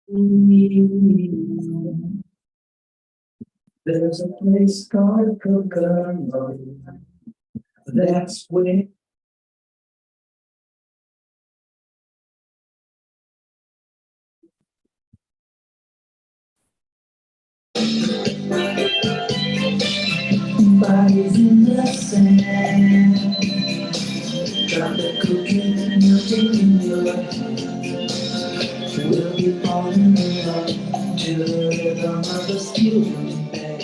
There's a place called Kokomo. That's where bodies in the sand. Drop the cookie, melting in your hand. We'll be falling in love to the rhythm of the steel band.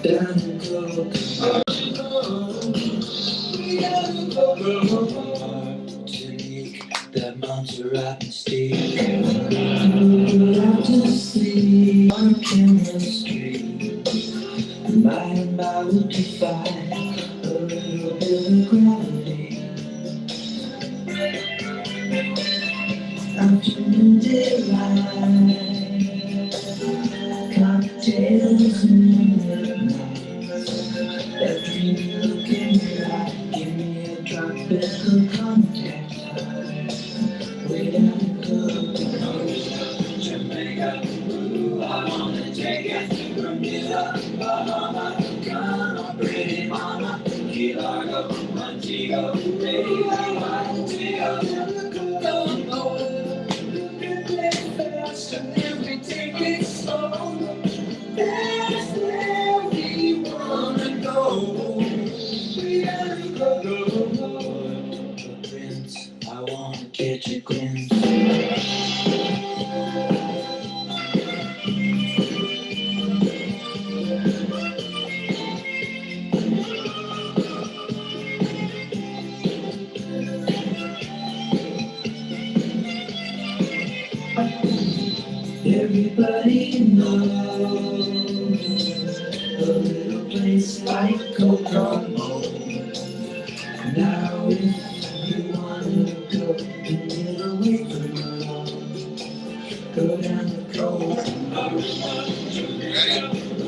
Down in Kokomo. We gotta go to make that Montserrat mistake. We're out to see our chemistry. By and by we'll defy a little bit of gravity. Afternoon delight, cocktails in the night. That dreamy look in your eye, give me a tropical contact high. Way down in Kokomo, Jamaica. Ooh, I wanna take it from you to Bahama. Come on, pretty mama, Key Largo, Montego, baby, Montego. Don't know, get fast and then we take it slow. That's where we wanna go. We gotta go. Prince, I wanna catch a glimpse. Everybody knows a little place like Kokomo. Now if you wanna go and get away from it all, go down the Kokomo.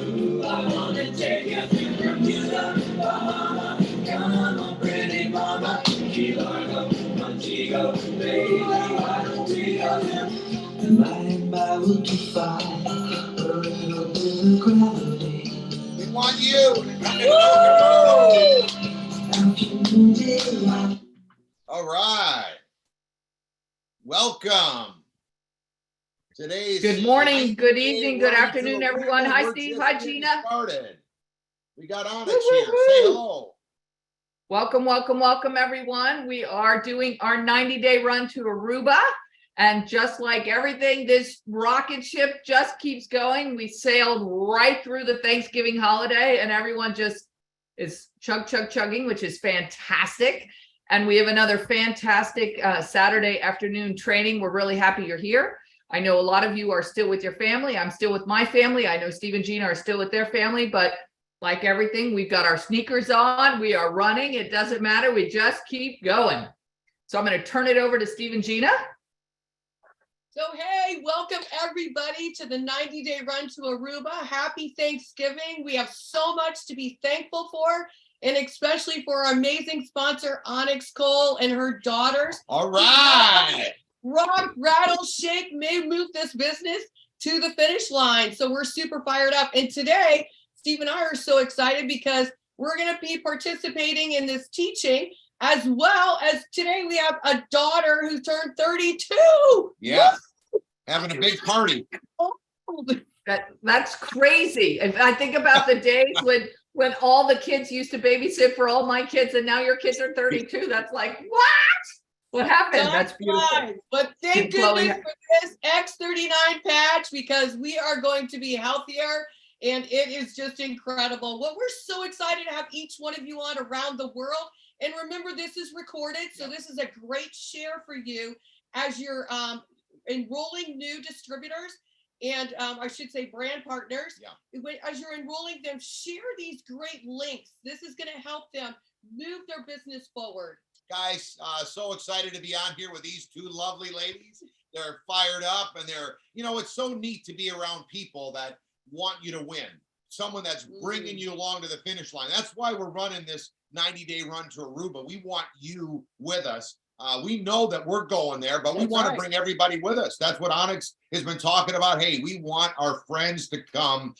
Ooh, I wanna take you from you to Bahama. Come on, pretty mama, Key Largo, Montego, baby, Montego. And by will defy a little bit of gravity. We want you to come to Kokomo. All right. Welcome. Today's Good morning, good evening, good afternoon, everyone. Hi, Steve. Hi, Gina. Started. We got Onyx here. Say hello. Welcome, welcome, welcome, everyone. We are doing our 90-day run to Aruba. And just like everything, this rocket ship just keeps going. We sailed right through the Thanksgiving holiday and everyone just is chugging, which is fantastic. And we have another fantastic Saturday afternoon training. We're really happy you're here. I know a lot of you are still with your family. I'm still with my family. I know Steve and Gina are still with their family, but like everything, we've got our sneakers on. We are running. It doesn't matter. We just keep going. So I'm going to turn it over to Steve and Gina. So, hey, welcome everybody to the 90-day run to Aruba. Happy Thanksgiving. We have so much to be thankful for, and especially for our amazing sponsor, Onyx Cole and her daughters. All right. Rock, rattle, shake, may move this business to the finish line. So we're super fired up. And today, Steve and I are so excited because we're going to be participating in this teaching. As well as today, we have a daughter who turned 32. Yeah, having a big party. That's crazy. If I think about the days when all the kids used to babysit for all my kids, and now your kids are 32. That's like, what happened? That's beautiful. Right. But thank goodness for this X39 patch, because we are going to be healthier. And it is just incredible. Well, we're so excited to have each one of you on around the world. And remember, this is recorded, so this is a great share for you as you're enrolling new distributors and I should say brand partners. Yeah. As you're enrolling them, share these great links. This is going to help them move their business forward. Guys, so excited to be on here with these two lovely ladies. They're fired up and they're, it's so neat to be around people that want you to win. Someone that's bringing you along to the finish line. That's why we're running this 90-day run to Aruba. We want you with us We know that we're going there, but we That's want right. to bring everybody with us. That's what Onyx has been talking about. Hey, we want our friends to come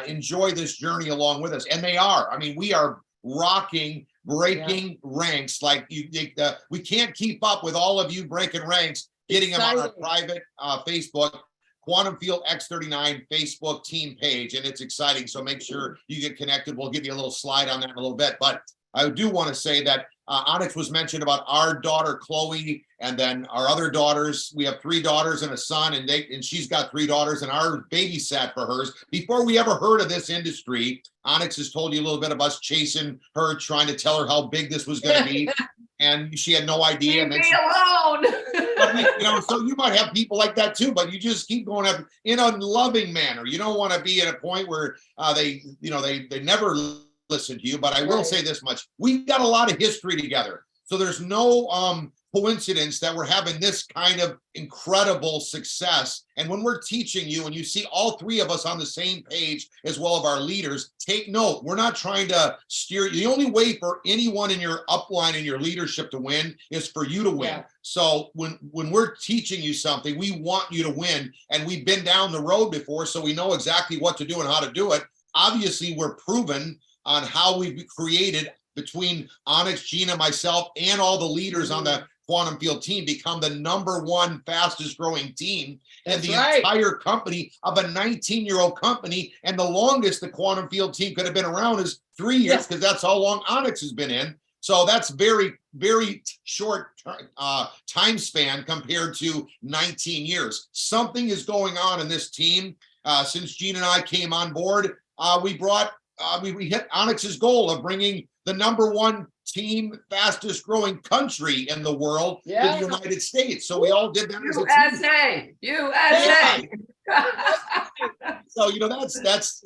enjoy this journey along with us. And they are. I mean, we are rocking, breaking ranks. Like we can't keep up with all of you breaking ranks, getting them on our private Facebook, Quantum Field X39 Facebook team page. And it's exciting. So make sure you get connected. We'll give you a little slide on that in a little bit. But I do want to say that Onyx was mentioned about our daughter, Chloe, and then our other daughters. We have 3 daughters and a son, and she's got 3 daughters, and our babysat for hers. Before we ever heard of this industry, Onyx has told you a little bit of us chasing her, trying to tell her how big this was going to be. And she had no idea. Leave me alone. So you might have people like that too, but you just keep going up in a loving manner. You don't want to be at a point where they never listen to you. But I will say this much: we've got a lot of history together, so there's no coincidence that we're having this kind of incredible success. And when we're teaching you and you see all 3 of us on the same page, as well as our leaders, take note. We're not trying to steer you. The only way for anyone in your upline and your leadership to win is for you to win. So when we're teaching you something, we want you to win. And we've been down the road before, so we know exactly what to do and how to do it. Obviously, we're proven on how we've created, between Onyx, Gina, myself, and all the leaders on the Quantum Field team, become the #1 fastest growing team in the entire company of a 19-year-old company. And the longest the Quantum Field team could have been around is 3 years, because that's how long Onyx has been in. So that's very, very short time span compared to 19 years. Something is going on in this team. Since Gina and I came on board, we hit Onyx's goal of bringing the #1 team, fastest growing country in the world, to the United States. So we all did that as a team. USA. So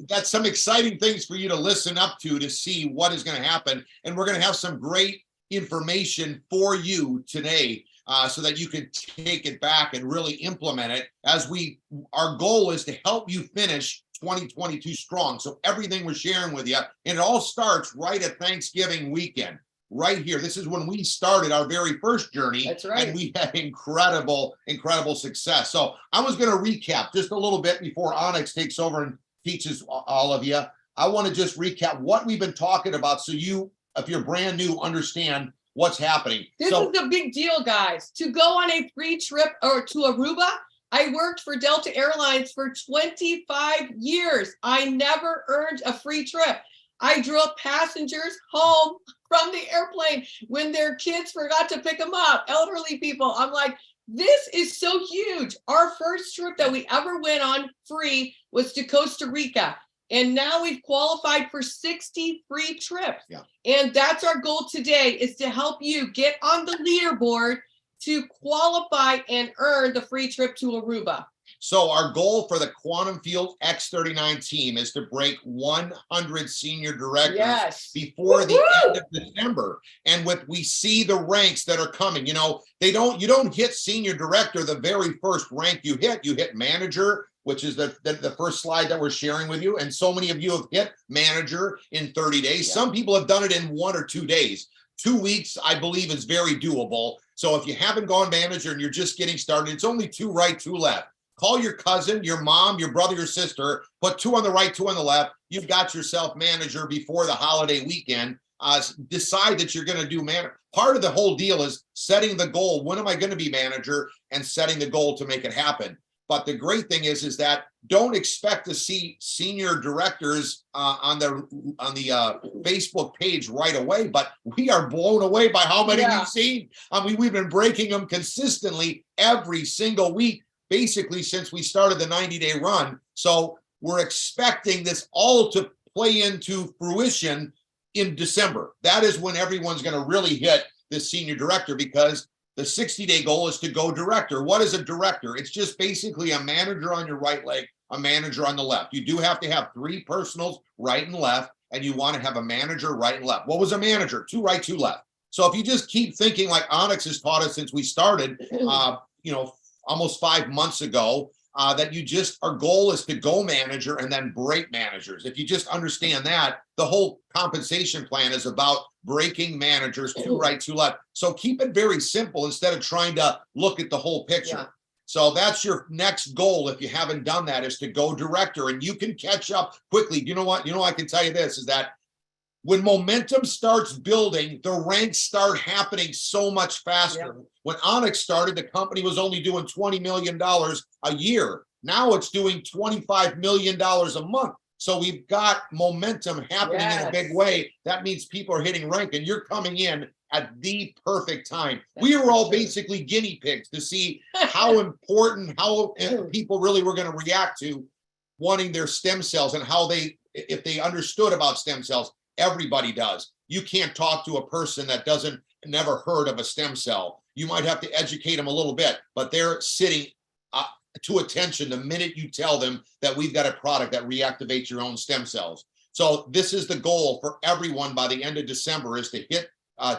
that's some exciting things for you to listen up to see what is going to happen. And we're going to have some great information for you today, so that you can take it back and really implement it. Our goal is to help you finish 2022 strong. So everything we're sharing with you, and it all starts right at Thanksgiving weekend, right here. This is when we started our very first journey. That's right. And we had incredible success. So I was going to recap just a little bit before Onyx takes over and teaches all of you. I want to just recap what we've been talking about, so you, if you're brand new, understand what's happening. This is a big deal, guys. To go on a free trip or to Aruba. I worked for Delta Airlines for 25 years. I never earned a free trip. I drove passengers home from the airplane when their kids forgot to pick them up, elderly people. I'm like, this is so huge. Our first trip that we ever went on free was to Costa Rica. And now we've qualified for 60 free trips. And that's our goal today, is to help you get on the leaderboard to qualify and earn the free trip to Aruba. So our goal for the Quantum Field X39 team is to break 100 senior directors before the end of December. And we see the ranks that are coming. You don't hit senior director the very first rank you hit manager, which is the first slide that we're sharing with you. And so many of you have hit manager in 30 days. Some people have done it in 1 or 2 days. 2 weeks, I believe, is very doable. So if you haven't gone manager and you're just getting started, it's only 2 right, 2 left. Call your cousin, your mom, your brother, your sister, put 2 on the right, 2 on the left. You've got yourself manager before the holiday weekend. Decide that you're going to do manager. Part of the whole deal is setting the goal. When am I going to be manager? And setting the goal to make it happen. But the great thing is that don't expect to see senior directors on the Facebook page right away. But we are blown away by how many we've seen. I mean, we've been breaking them consistently every single week, basically since we started the 90-day run. So we're expecting this all to play into fruition in December. That is when everyone's going to really hit the senior director, because the 60-day goal is to go director. What is a director? It's just basically a manager on your right leg, a manager on the left. You do have to have 3 personals, right and left, and you want to have a manager right and left. What was a manager? 2 right, 2 left. So if you just keep thinking like Onyx has taught us since we started, almost 5 months ago, that you just, our goal is to go manager and then break managers. If you just understand that, the whole compensation plan is about breaking managers to right, to left. So keep it very simple instead of trying to look at the whole picture. Yeah. So that's your next goal. If you haven't done that, is to go director, and you can catch up quickly. You know what? I can tell you this is that when momentum starts building, the ranks start happening so much faster. Yeah. When Onyx started, the company was only doing $20 million a year. Now it's doing $25 million a month. So we've got momentum happening in a big way. That means people are hitting rank, and you're coming in at the perfect time. We were all basically guinea pigs to see how important, how people really were going to react to wanting their stem cells, and how if they understood about stem cells. Everybody does. You can't talk to a person that never heard of a stem cell. You might have to educate them a little bit, but they're sitting to attention the minute you tell them that we've got a product that reactivates your own stem cells. So this is the goal for everyone by the end of December, is to hit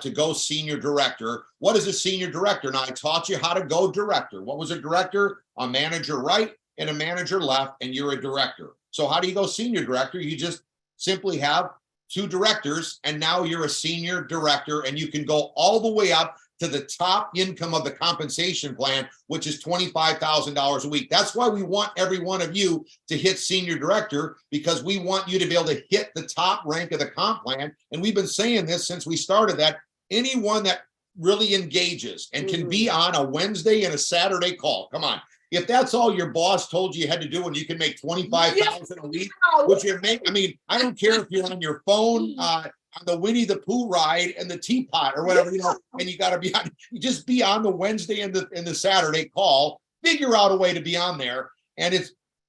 to go senior director. What is a senior director? Now, I taught you how to go director. What was a director? A manager right and a manager left, and you're a director. So how do you go senior director? You just simply have 2 directors, and now you're a senior director, and you can go all the way up to the top income of the compensation plan, which is $25,000 a week. That's why we want every one of you to hit senior director, because we want you to be able to hit the top rank of the comp plan. And we've been saying this since we started, that anyone that really engages and can be on a Wednesday and a Saturday call, come on. If that's all your boss told you had to do, and you can make $25,000 a week, which you make, I mean, I don't care if you're on your phone, on the Winnie the Pooh ride and the teapot or whatever, and you got to be on, you just be on the Wednesday and the Saturday call, figure out a way to be on there. And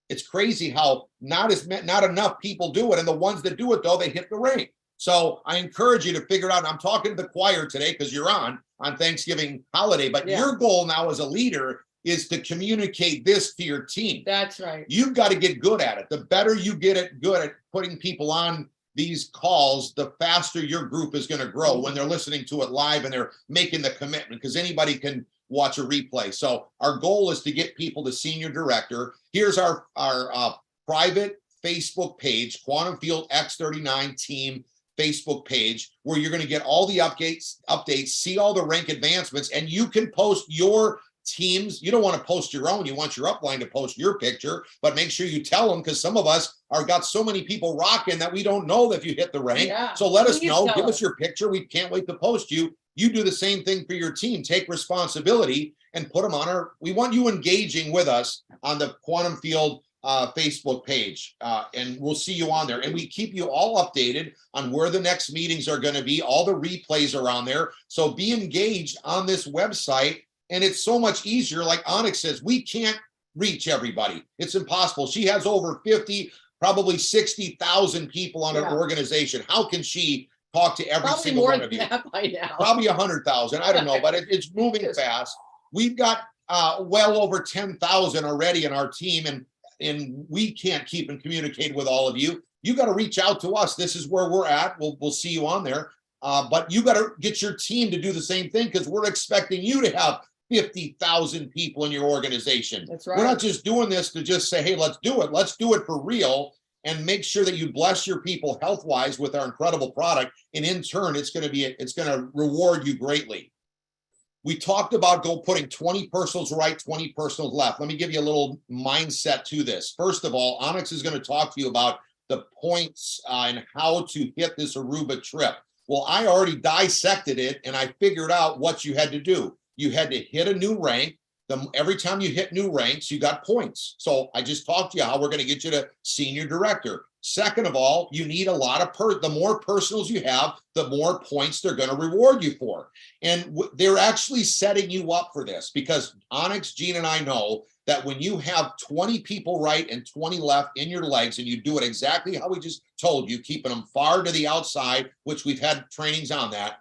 it's crazy how not enough people do it. And the ones that do it, though, they hit the rank. So I encourage you to figure it out. And I'm talking to the choir today because you're on Thanksgiving holiday, but your goal now as a leader is to communicate this to your team. That's right. You've got to get good at it. The better you get good at putting people on these calls, the faster your group is going to grow when they're listening to it live and they're making the commitment, because anybody can watch a replay. So our goal is to get people to senior director. Here's our private Facebook page, Quantum Field X39 Team Facebook page, where you're going to get all the updates, see all the rank advancements, and you can post your teams. You don't want to post your own. You want your upline to post your picture, but make sure you tell them, because some of us got so many people rocking that we don't know if you hit the rank. Yeah. So let us know. Give us your picture. We can't wait to post you. You do the same thing for your team. Take responsibility and put them on we want you engaging with us on the Quantum Field Facebook page, and we'll see you on there. And we keep you all updated on where the next meetings are going to be. All the replays are on there. So be engaged on this website. And it's so much easier. Like Onyx says, we can't reach everybody. It's impossible. She has over 50, probably 60,000 people on an organization. How can she talk to every single one of you? By now. Probably 100,000. I don't know, but it's moving fast. We've got well over 10,000 already in our team, and we can't keep and communicate with all of you. You got to reach out to us. This is where we're at. We'll see you on there. But you got to get your team to do the same thing, because we're expecting you to have 50,000 people in your organization. That's right. We're not just doing this to just say, hey, let's do it. Let's do it for real, and make sure that you bless your people health-wise with our incredible product. And in turn, it's going to reward you greatly. We talked about putting 20 personals right, 20 personals left. Let me give you a little mindset to this. First of all, Onyx is going to talk to you about the points and how to hit this Aruba trip. Well, I already dissected it, and I figured out what you had to do. You had to hit a new rank. Every time you hit new ranks, you got points. So I just talked to you how we're going to get you to senior director. Second of all, you need a lot of the more personals you have, the more points they're going to reward you for. And they're actually setting you up for this, because Onyx, Gene, and I know that when you have 20 people right and 20 left in your legs, and you do it exactly how we just told you, keeping them far to the outside, which we've had trainings on that,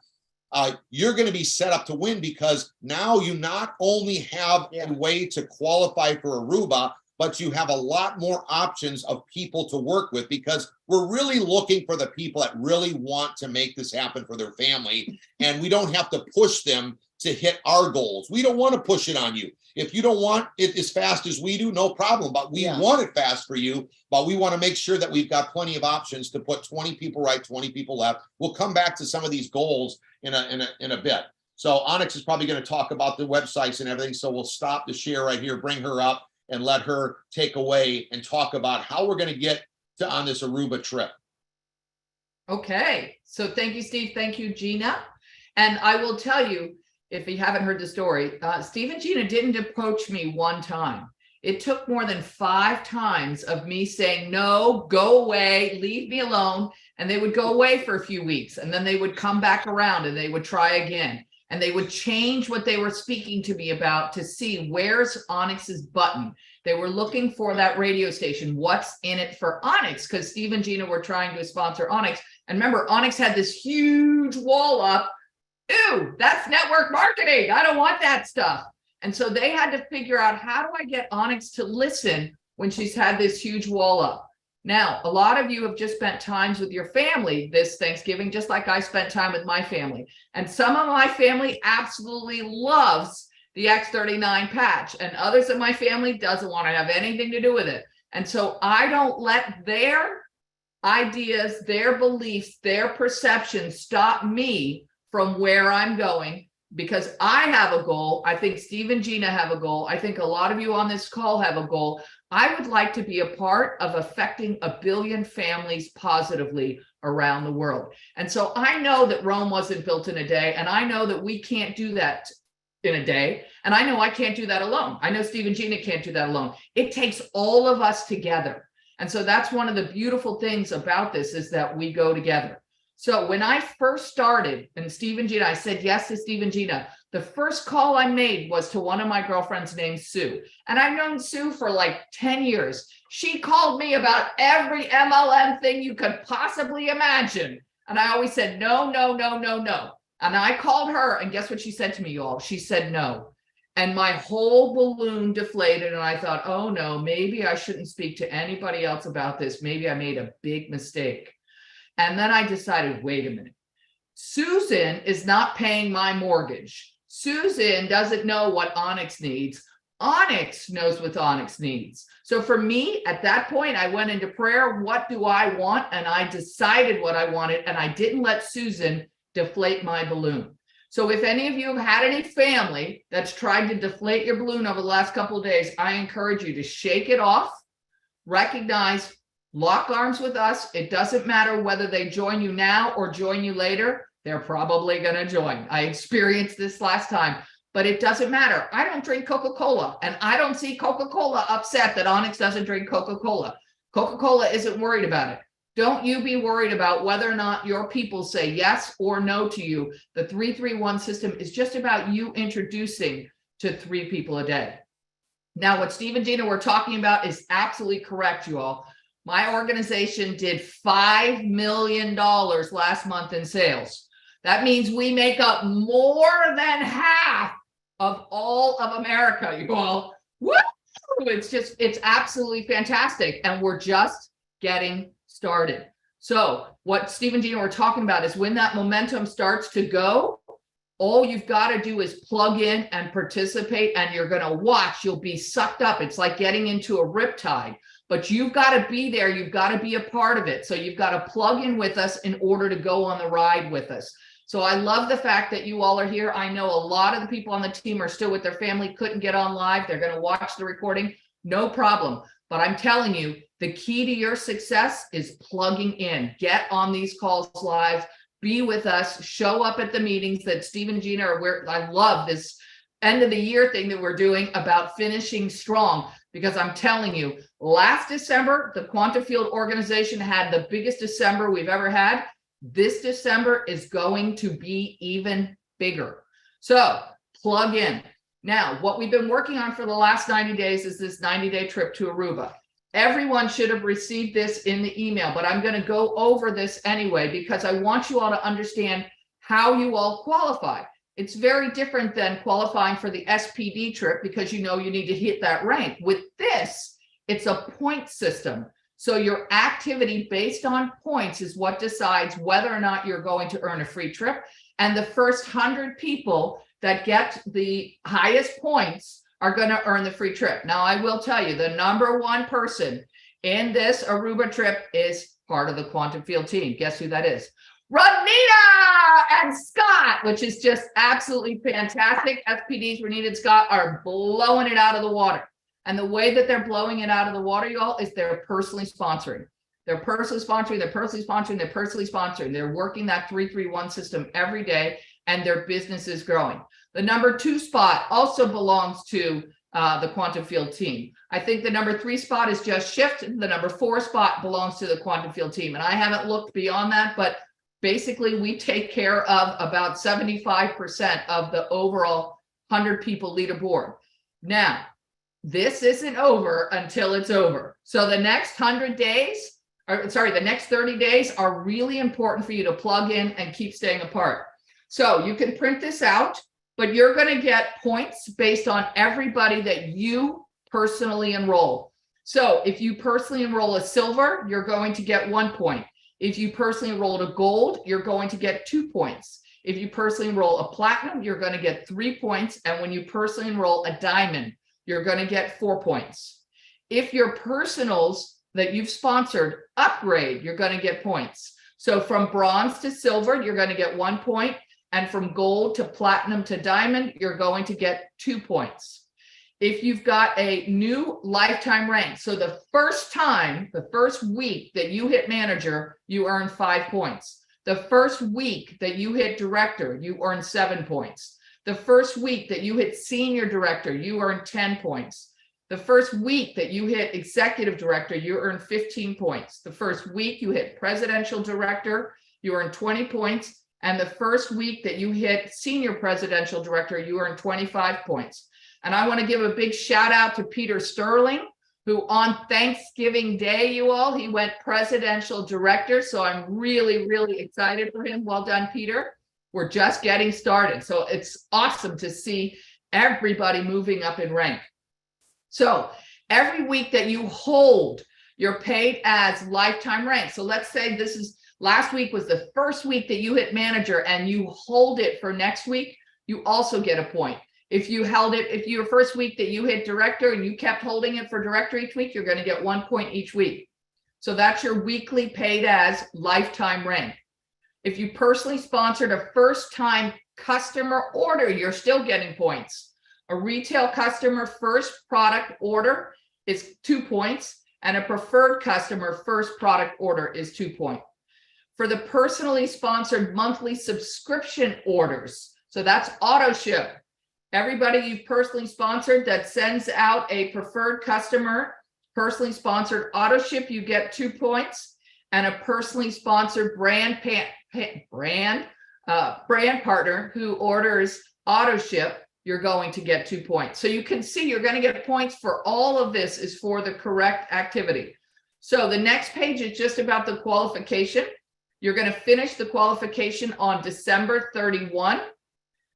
you're going to be set up to win, because now you not only have a way to qualify for Aruba, but you have a lot more options of people to work with, because we're really looking for the people that really want to make this happen for their family. And we don't have to push them to hit our goals. We don't want to push it on you. If you don't want it as fast as we do, no problem. But we want it fast for you. But we want to make sure that we've got plenty of options to put 20 people right, 20 people left. We'll come back to some of these goals in a bit. So Onyx is probably going to talk about the websites and everything. So we'll stop the share right here, bring her up, and let her take away and talk about how we're going to get on this Aruba trip. Okay, so thank you, Steve. Thank you, Gina. And I will tell you, if you haven't heard the story, Steve and Gina didn't approach me one time. It took more than 5 times of me saying, no, go away, leave me alone. And they would go away for a few weeks, and then they would come back around and they would try again. And they would change what they were speaking to me about to see where's Onyx's button. They were looking for that radio station. What's in it for Onyx? Because Steve and Gina were trying to sponsor Onyx. And remember, Onyx had this huge wall up. Ew, that's network marketing. I don't want that stuff. And so they had to figure out, how do I get Onyx to listen when she's had this huge wall up? Now, a lot of you have just spent times with your family this Thanksgiving, just like I spent time with my family. And some of my family absolutely loves the X39 patch, and others in my family doesn't want to have anything to do with it. And so I don't let their ideas, their beliefs, their perceptions stop me from where I'm going, because I have a goal. I think Steve and Gina have a goal. I think a lot of you on this call have a goal. I would like to be a part of affecting 1 billion families positively around the world. And so I know that Rome wasn't built in a day, and I know that we can't do that in a day. And I know I can't do that alone. I know Steve and Gina can't do that alone. It takes all of us together. And so that's one of the beautiful things about this, is that we go together. So when I first started, and Steve and Gina, I said yes to Steve and Gina, the first call I made was to one of my girlfriends named Sue. And I've known Sue for like 10 years. She called me about every MLM thing you could possibly imagine. And I always said, no, no, no, no, no. And I called her, and guess what she said to me, y'all? She said no. And my whole balloon deflated. And I thought, oh no, maybe I shouldn't speak to anybody else about this. Maybe I made a big mistake. And then I decided, wait a minute. Susan is not paying my mortgage. Susan doesn't know what Onyx needs. Onyx knows what Onyx needs. So for me, at that point, I went into prayer. What do I want? And I decided what I wanted. And I didn't let Susan deflate my balloon. So if any of you have had any family that's tried to deflate your balloon over the last couple of days, I encourage you to shake it off, recognize, lock arms with us. It doesn't matter whether they join you now or join you later. They're probably going to join. I experienced this last time, but it doesn't matter. I don't drink Coca-Cola, and I don't see Coca-Cola upset that Onyx doesn't drink Coca-Cola. Coca-Cola isn't worried about it. Don't you be worried about whether or not your people say yes or no to you. The 331 system is just about you introducing to 3 people a day. Now, what Steve and Gina were talking about is absolutely correct, you all. My organization did $5 million last month in sales. That means we make up more than half of all of America, you all. Woo! It's absolutely fantastic. And we're just getting started. So what Steve and Gina were talking about is, when that momentum starts to go, all you've got to do is plug in and participate, and you're going to watch. You'll be sucked up. It's like getting into a riptide. But you've got to be there. You've got to be a part of it. So you've got to plug in with us in order to go on the ride with us. So I love the fact that you all are here. I know a lot of the people on the team are still with their family, couldn't get on live. They're going to watch the recording. No problem. But I'm telling you, the key to your success is plugging in. Get on these calls live. Be with us. Show up at the meetings that Steve and Gina are where. I love this end of the year thing that we're doing about finishing strong. Because I'm telling you, last December, the Quantum Field organization had the biggest December we've ever had. This December is going to be even bigger. So plug in. Now, what we've been working on for the last 90 days is this 90-day trip to Aruba. Everyone should have received this in the email, but I'm going to go over this anyway, because I want you all to understand how you all qualify. It's very different than qualifying for the SPD trip, because you know you need to hit that rank. With this, it's a point system. So your activity based on points is what decides whether or not you're going to earn a free trip. And the first 100 people that get the highest points are going to earn the free trip. Now, I will tell you, the number one person in this Aruba trip is part of the Quantum Field team. Guess who that is? Renita and Scott, which is just absolutely fantastic. SPDs, Renita and Scott, are blowing it out of the water. And the way that they're blowing it out of the water, y'all, is they're personally sponsoring. They're personally sponsoring, they're personally sponsoring, they're personally sponsoring. They're working that 3-3-1 system every day, and their business is growing. The number 2 spot also belongs to the Quantum Field team. I think the number 3 spot is Just Shift. The number 4 spot belongs to the Quantum Field team. And I haven't looked beyond that, but basically we take care of about 75% of the overall 100 people leaderboard. Now, this isn't over until it's over. So the next 100 days, the next 30 days are really important for you to plug in and keep staying apart. So you can print this out, but you're going to get points based on everybody that you personally enroll. So if you personally enroll a silver, you're going to get 1 point. If you personally enroll a gold, you're going to get 2 points. If you personally enroll a platinum, you're going to get 3 points. And when you personally enroll a diamond, you're going to get 4 points. If your personals that you've sponsored upgrade, you're going to get points. So from bronze to silver, you're going to get 1 point. And from gold to platinum to diamond, you're going to get 2 points. If you've got a new lifetime rank, so the first week that you hit manager, you earn 5 points. The first week that you hit director, you earn 7 points. The first week that you hit senior director, you earn 10 points. The first week that you hit executive director, you earn 15 points. The first week you hit presidential director, you earn 20 points. And the first week that you hit senior presidential director, you earn 25 points. And I want to give a big shout out to Peter Sterling, who on Thanksgiving Day, you all, he went presidential director. So I'm really, really excited for him. Well done, Peter. We're just getting started. So it's awesome to see everybody moving up in rank. So every week that you hold, you're paid as lifetime rank. So let's say last week was the first week that you hit manager and you hold it for next week, you also get a point. If your first week that you hit director and you kept holding it for director each week, you're going to get 1 point each week. So that's your weekly paid as lifetime rank. If you personally sponsored a first time customer order, you're still getting points. A retail customer first product order is 2 points, and a preferred customer first product order is 2 points. For the personally sponsored monthly subscription orders, so that's auto ship. Everybody you've personally sponsored that sends out a preferred customer, personally sponsored auto ship, you get 2 points. And a personally sponsored brand partner who orders auto ship, you're going to get 2 points. So you can see you're going to get points for all of this is for the correct activity. So the next page is just about the qualification. You're going to finish the qualification on December 31.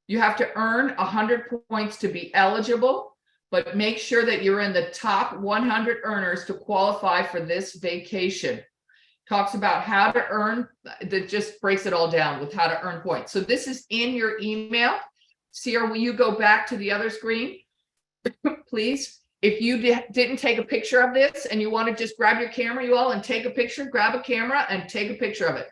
You have to earn 100 points to be eligible, but make sure that you're in the top 100 earners to qualify for this vacation. Talks about how to earn, that just breaks it all down with how to earn points. So this is in your email. Sierra, will you go back to the other screen, please? If you didn't take a picture of this and you want to just grab your camera, you all, and take a picture, grab a camera and take a picture of it.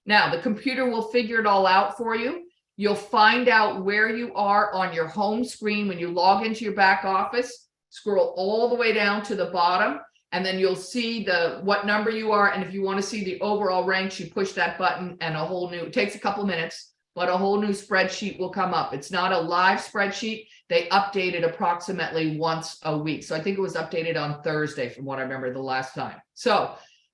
Now, the computer will figure it all out for you. You'll find out where you are on your home screen when you log into your back office. Scroll all the way down to the bottom, and then you'll see what number you are. And if you want to see the overall ranks, you push that button and it takes a couple minutes, but a whole new spreadsheet will come up. It's not a live spreadsheet. They update it approximately once a week. So I think it was updated on Thursday from what I remember the last time. So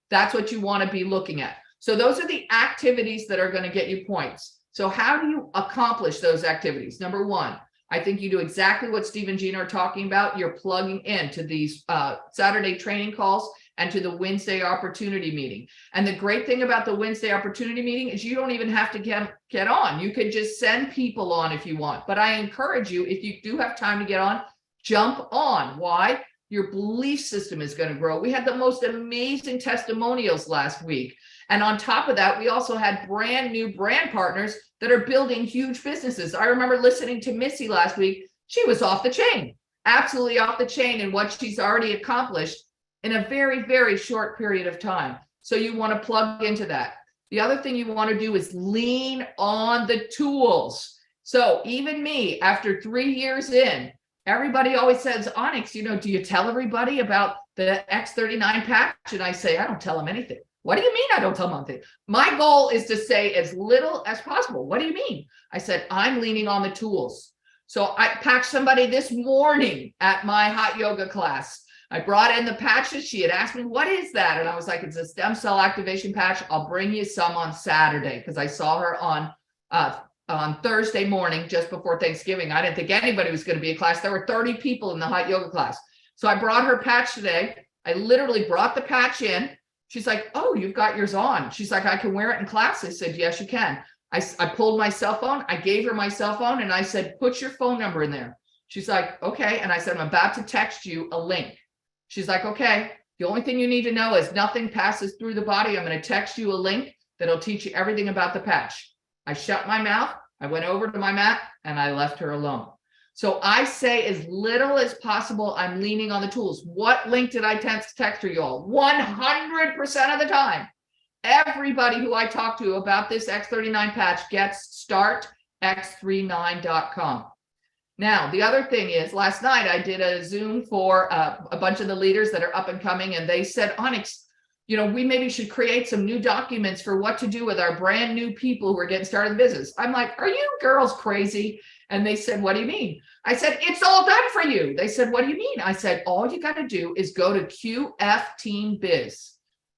that's what you want to be looking at. So those are the activities that are going to get you points. So how do you accomplish those activities? Number one, I think you do exactly what Steve and Gina are talking about. You're plugging into these Saturday training calls and to the Wednesday opportunity meeting. And the great thing about the Wednesday opportunity meeting is you don't even have to get on. You could just send people on if you want. But I encourage you, if you do have time to get on, jump on. Why? Your belief system is going to grow. We had the most amazing testimonials last week. And on top of that, we also had brand new brand partners that are building huge businesses. I remember listening to Missy last week. She was off the chain, absolutely off the chain in what she's already accomplished in a very, very short period of time. So you want to plug into that. The other thing you want to do is lean on the tools. So even me, after 3 years in, everybody always says, Onyx, do you tell everybody about the X39 patch? And I say, I don't tell them anything. What do you mean I don't tell them anything? My goal is to say as little as possible. What do you mean? I said, I'm leaning on the tools. So I patched somebody this morning at my hot yoga class. I brought in the patches. She had asked me, what is that? And I was like, it's a stem cell activation patch. I'll bring you some on Saturday, because I saw her on Thursday morning, just before Thanksgiving. I didn't think anybody was going to be in class. There were 30 people in the hot yoga class. So I brought her patch today. I literally brought the patch in. She's like, oh, you've got yours on. She's like, I can wear it in class. I said, yes, you can. I pulled my cell phone. I gave her my cell phone and I said, put your phone number in there. She's like, okay. And I said, I'm about to text you a link. She's like, okay. The only thing you need to know is nothing passes through the body. I'm going to text you a link that'll teach you everything about the patch. I shut my mouth. I went over to my mat and I left her alone. So I say as little as possible, I'm leaning on the tools. What link did I text her, y'all? 100% of the time, everybody who I talk to about this X39 patch gets startx39.com. Now, the other thing is, last night I did a Zoom for a bunch of the leaders that are up and coming, and they said, Onyx, we maybe should create some new documents for what to do with our brand new people who are getting started in business. I'm like, are you girls crazy? And they said, what do you mean? I said, it's all done for you. They said, what do you mean? I said, all you got to do is go to QF Team Biz,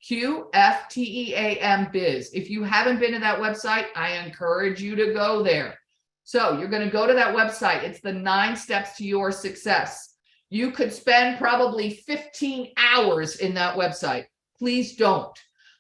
QFTEAM Biz. If you haven't been to that website, I encourage you to go there. So you're going to go to that website. It's the 9 steps to your success. You could spend probably 15 hours in that website. Please don't.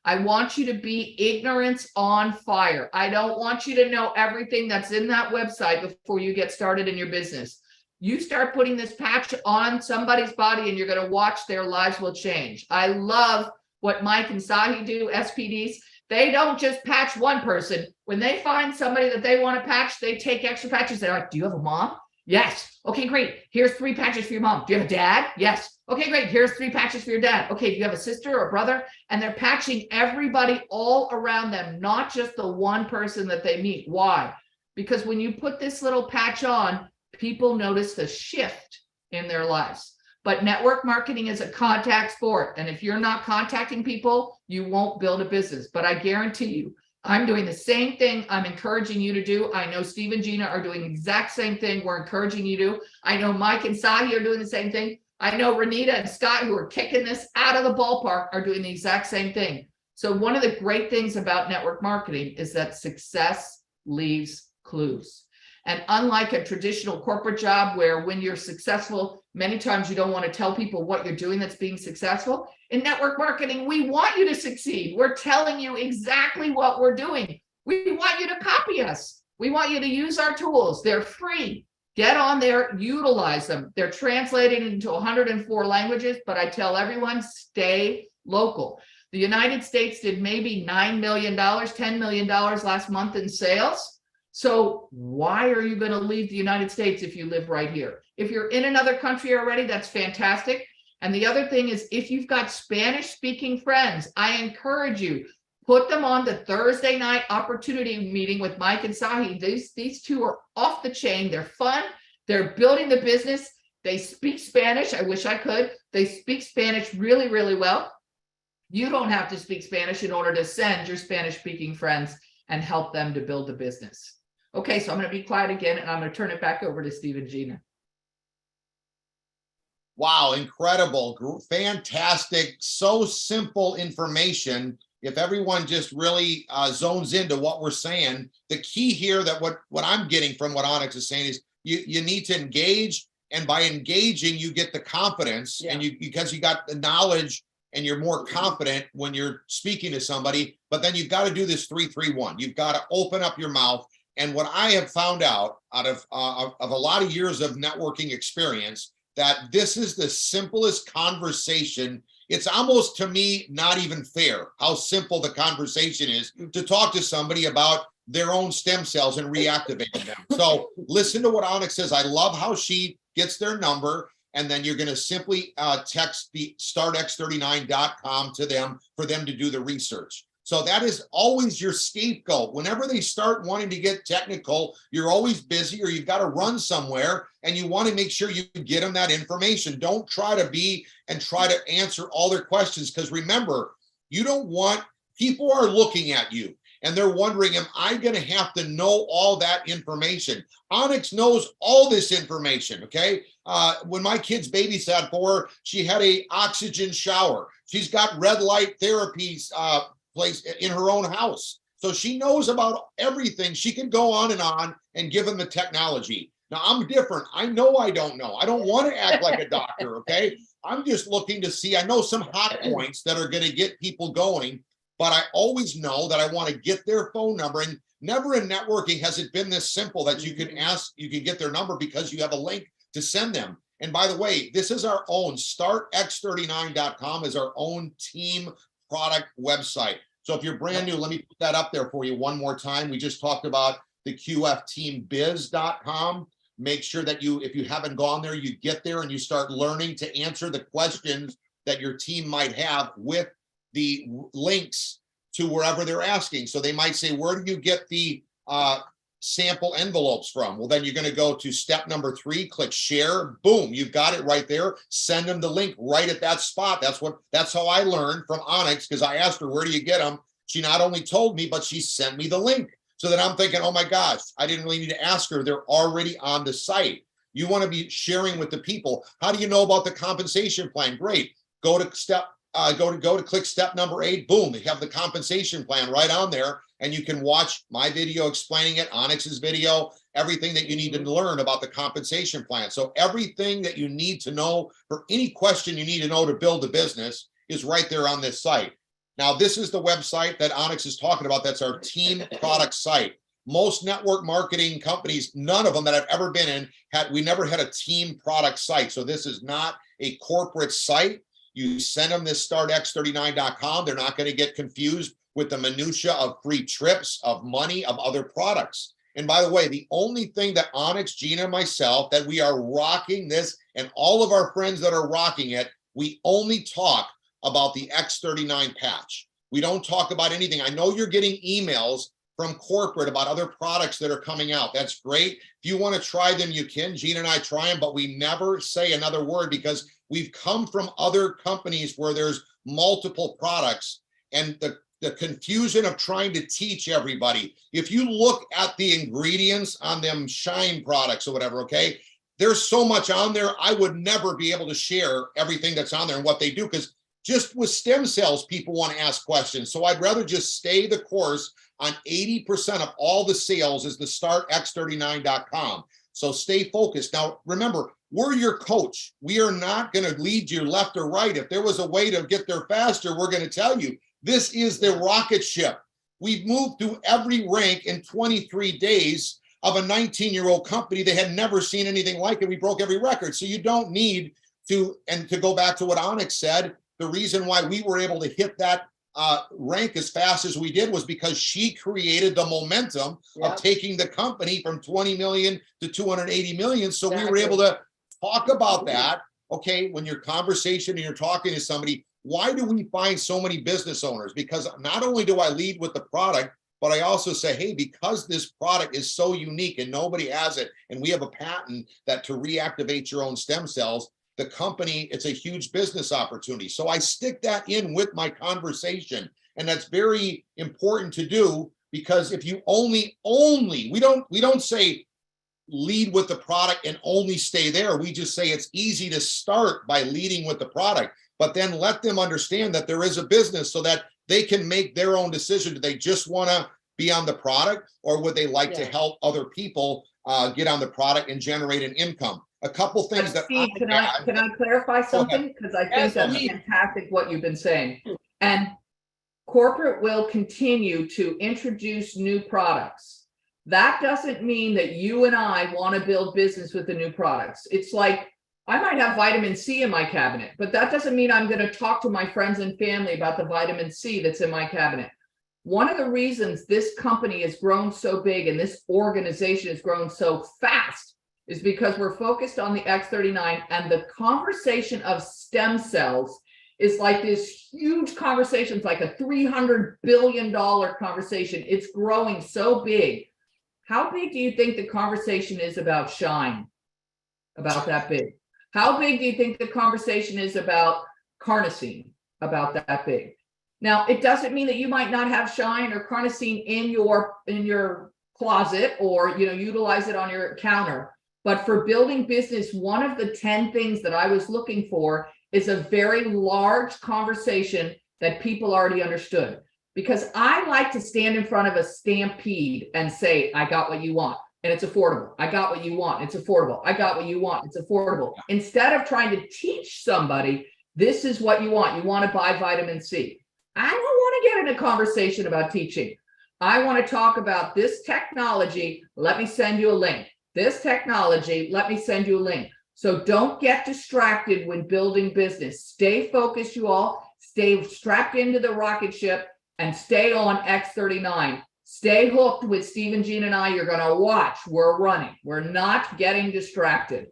I want you to be ignorance on fire. I don't want you to know everything that's in that website before you get started in your business. You start putting this patch on somebody's body and you're going to watch their lives will change. I love what Mike and Sahi do, SPDs. They don't just patch one person. When they find somebody that they want to patch, they take extra patches. They're like, do you have a mom? Yes. Okay, great. Here's 3 patches for your mom. Do you have a dad? Yes. Okay, great. Here's 3 patches for your dad. Okay, do you have a sister or a brother? And they're patching everybody all around them, not just the one person that they meet. Why? Because when you put this little patch on, people notice the shift in their lives. But network marketing is a contact sport. And if you're not contacting people, you won't build a business. But I guarantee you, I'm doing the same thing I'm encouraging you to do. I know Steve and Gina are doing the exact same thing we're encouraging you to. I know Mike and Sahi are doing the same thing. I know Renita and Scott, who are kicking this out of the ballpark, are doing the exact same thing. So one of the great things about network marketing is that success leaves clues. And unlike a traditional corporate job where when you're successful, many times you don't want to tell people what you're doing that's being successful. In network marketing, we want you to succeed. We're telling you exactly what we're doing. We want you to copy us. We want you to use our tools. They're free. Get on there, utilize them. They're translated into 104 languages, but I tell everyone, stay local. The United States did maybe $9 million, $10 million last month in sales. So why are you going to leave the United States if you live right here? If you're in another country already, that's fantastic. And the other thing is, if you've got Spanish-speaking friends, I encourage you, put them on the Thursday night opportunity meeting with Mike and Sahi. These two are off the chain. They're fun. They're building the business. They speak Spanish. I wish I could. They speak Spanish really, really well. You don't have to speak Spanish in order to send your Spanish-speaking friends and help them to build a business. Okay, so I'm going to be quiet again, and I'm going to turn it back over to Steve and Gina. Wow, incredible, fantastic, so simple information. If everyone just really zones into what we're saying, the key here that what I'm getting from what Onyx is saying is you need to engage, and by engaging, you get the confidence, and because you got the knowledge and you're more confident when you're speaking to somebody. But then you've got to do this 3-3-1. You've got to open up your mouth. And what I have found out of a lot of years of networking experience, that this is the simplest conversation. It's almost, to me, not even fair how simple the conversation is to talk to somebody about their own stem cells and reactivating them. So listen to what Onyx says. I love how she gets their number, and then you're going to simply text the startx39.com to them for them to do the research. So that is always your scapegoat. Whenever they start wanting to get technical, you're always busy or you've got to run somewhere, and you want to make sure you get them that information. Don't try to answer all their questions, because remember, you don't want, people are looking at you and they're wondering, am I going to have to know all that information? Onyx knows all this information, okay? When my kids babysat for her, she had a oxygen shower. She's got red light therapies place in her own house. So she knows about everything. She can go on and give them the technology. Now I'm different. I know I don't know. I don't want to act like a doctor, okay? I'm just looking to see, I know some hot points that are going to get people going, but I always know that I want to get their phone number. And never in networking has it been this simple that you can get their number because you have a link to send them. And by the way, this is our own, startx39.com is our own team product website. So if you're brand new, let me put that up there for you one more time. We just talked about the qfteambiz.com. Make sure that if you haven't gone there, you get there and you start learning to answer the questions that your team might have with the links to wherever they're asking. So they might say, where do you get the sample envelopes from? Well, then you're going to go to step number 3, click share. Boom, you've got it right there. Send them the link right at that spot. That's how I learned from Onyx, because I asked her, where do you get them? She not only told me, but she sent me the link. So then I'm thinking, oh my gosh, I didn't really need to ask her. They're already on the site. You want to be sharing with the people. How do you know about the compensation plan? Great. Go to click step number 8. Boom, they have the compensation plan right on there. And you can watch my video explaining it, Onyx's video, everything that you need to learn about the compensation plan. So everything that you need to know for any question you need to know to build a business is right there on this site. Now, this is the website that Onyx is talking about. That's our team product site. Most network marketing companies, none of them that I've ever been in, we never had a team product site. So this is not a corporate site. You send them this startx39.com. They're not going to get confused with the minutia of free trips, of money, of other products. And by the way, the only thing that Onyx, Gina, and myself, that we are rocking this, and all of our friends that are rocking it, we only talk about the X39 patch. We don't talk about anything. I know you're getting emails from corporate about other products that are coming out. That's great. If you want to try them, you can. Gina and I try them, but we never say another word because we've come from other companies where there's multiple products, and the confusion of trying to teach everybody. If you look at the ingredients on them Shine products or whatever, okay, there's so much on there. I would never be able to share everything that's on there and what they do, because just with stem cells, people want to ask questions. So I'd rather just stay the course on 80% of all the sales is the startx39.com. So stay focused. Now, remember, we're your coach. We are not going to lead you left or right. If there was a way to get there faster, we're going to tell you. This is the rocket ship. We've moved through every rank in 23 days of a 19-year-old company. They had never seen anything like it. We broke every record. So you don't need to, and to go back to what Onyx said, the reason why we were able to hit that rank as fast as we did was because she created the momentum of taking the company from 20 million to 280 million. So we were able to talk about that. Okay, when your conversation and you're talking to somebody, why do we find so many business owners? Because not only do I lead with the product, but I also say, hey, because this product is so unique and nobody has it, and we have a patent that to reactivate your own stem cells, the company, it's a huge business opportunity. So I stick that in with my conversation. And that's very important to do, because if you we don't say lead with the product and only stay there. We just say it's easy to start by leading with the product, but then let them understand that there is a business so that they can make their own decision. Do they just want to be on the product, or would they like to help other people get on the product and generate an income? A couple things that Steve, can I clarify something? Because I think that's fantastic what you've been saying. And corporate will continue to introduce new products. That doesn't mean that you and I want to build business with the new products. It's like, I might have vitamin C in my cabinet, but that doesn't mean I'm going to talk to my friends and family about the vitamin C that's in my cabinet. One of the reasons this company has grown so big and this organization has grown so fast is because we're focused on the X39, and the conversation of stem cells is like this huge conversation. It's like a $300 billion conversation. It's growing so big. How big do you think the conversation is about shine? About that big? How big do you think the conversation is about carnosine? About that big? Now, it doesn't mean that you might not have shine or carnosine in your closet, or utilize it on your counter. But for building business, one of the 10 things that I was looking for is a very large conversation that people already understood. Because I like to stand in front of a stampede and say, I got what you want, and it's affordable. I got what you want, it's affordable. I got what you want, it's affordable. Instead of trying to teach somebody, this is what you want. You want to buy vitamin C. I don't want to get in a conversation about teaching. I want to talk about this technology. Let me send you a link. This technology, let me send you a link. So don't get distracted when building business. Stay focused, you all. Stay strapped into the rocket ship and stay on X39. Stay hooked with Steve, Jean, and I. You're going to watch. We're running. We're not getting distracted.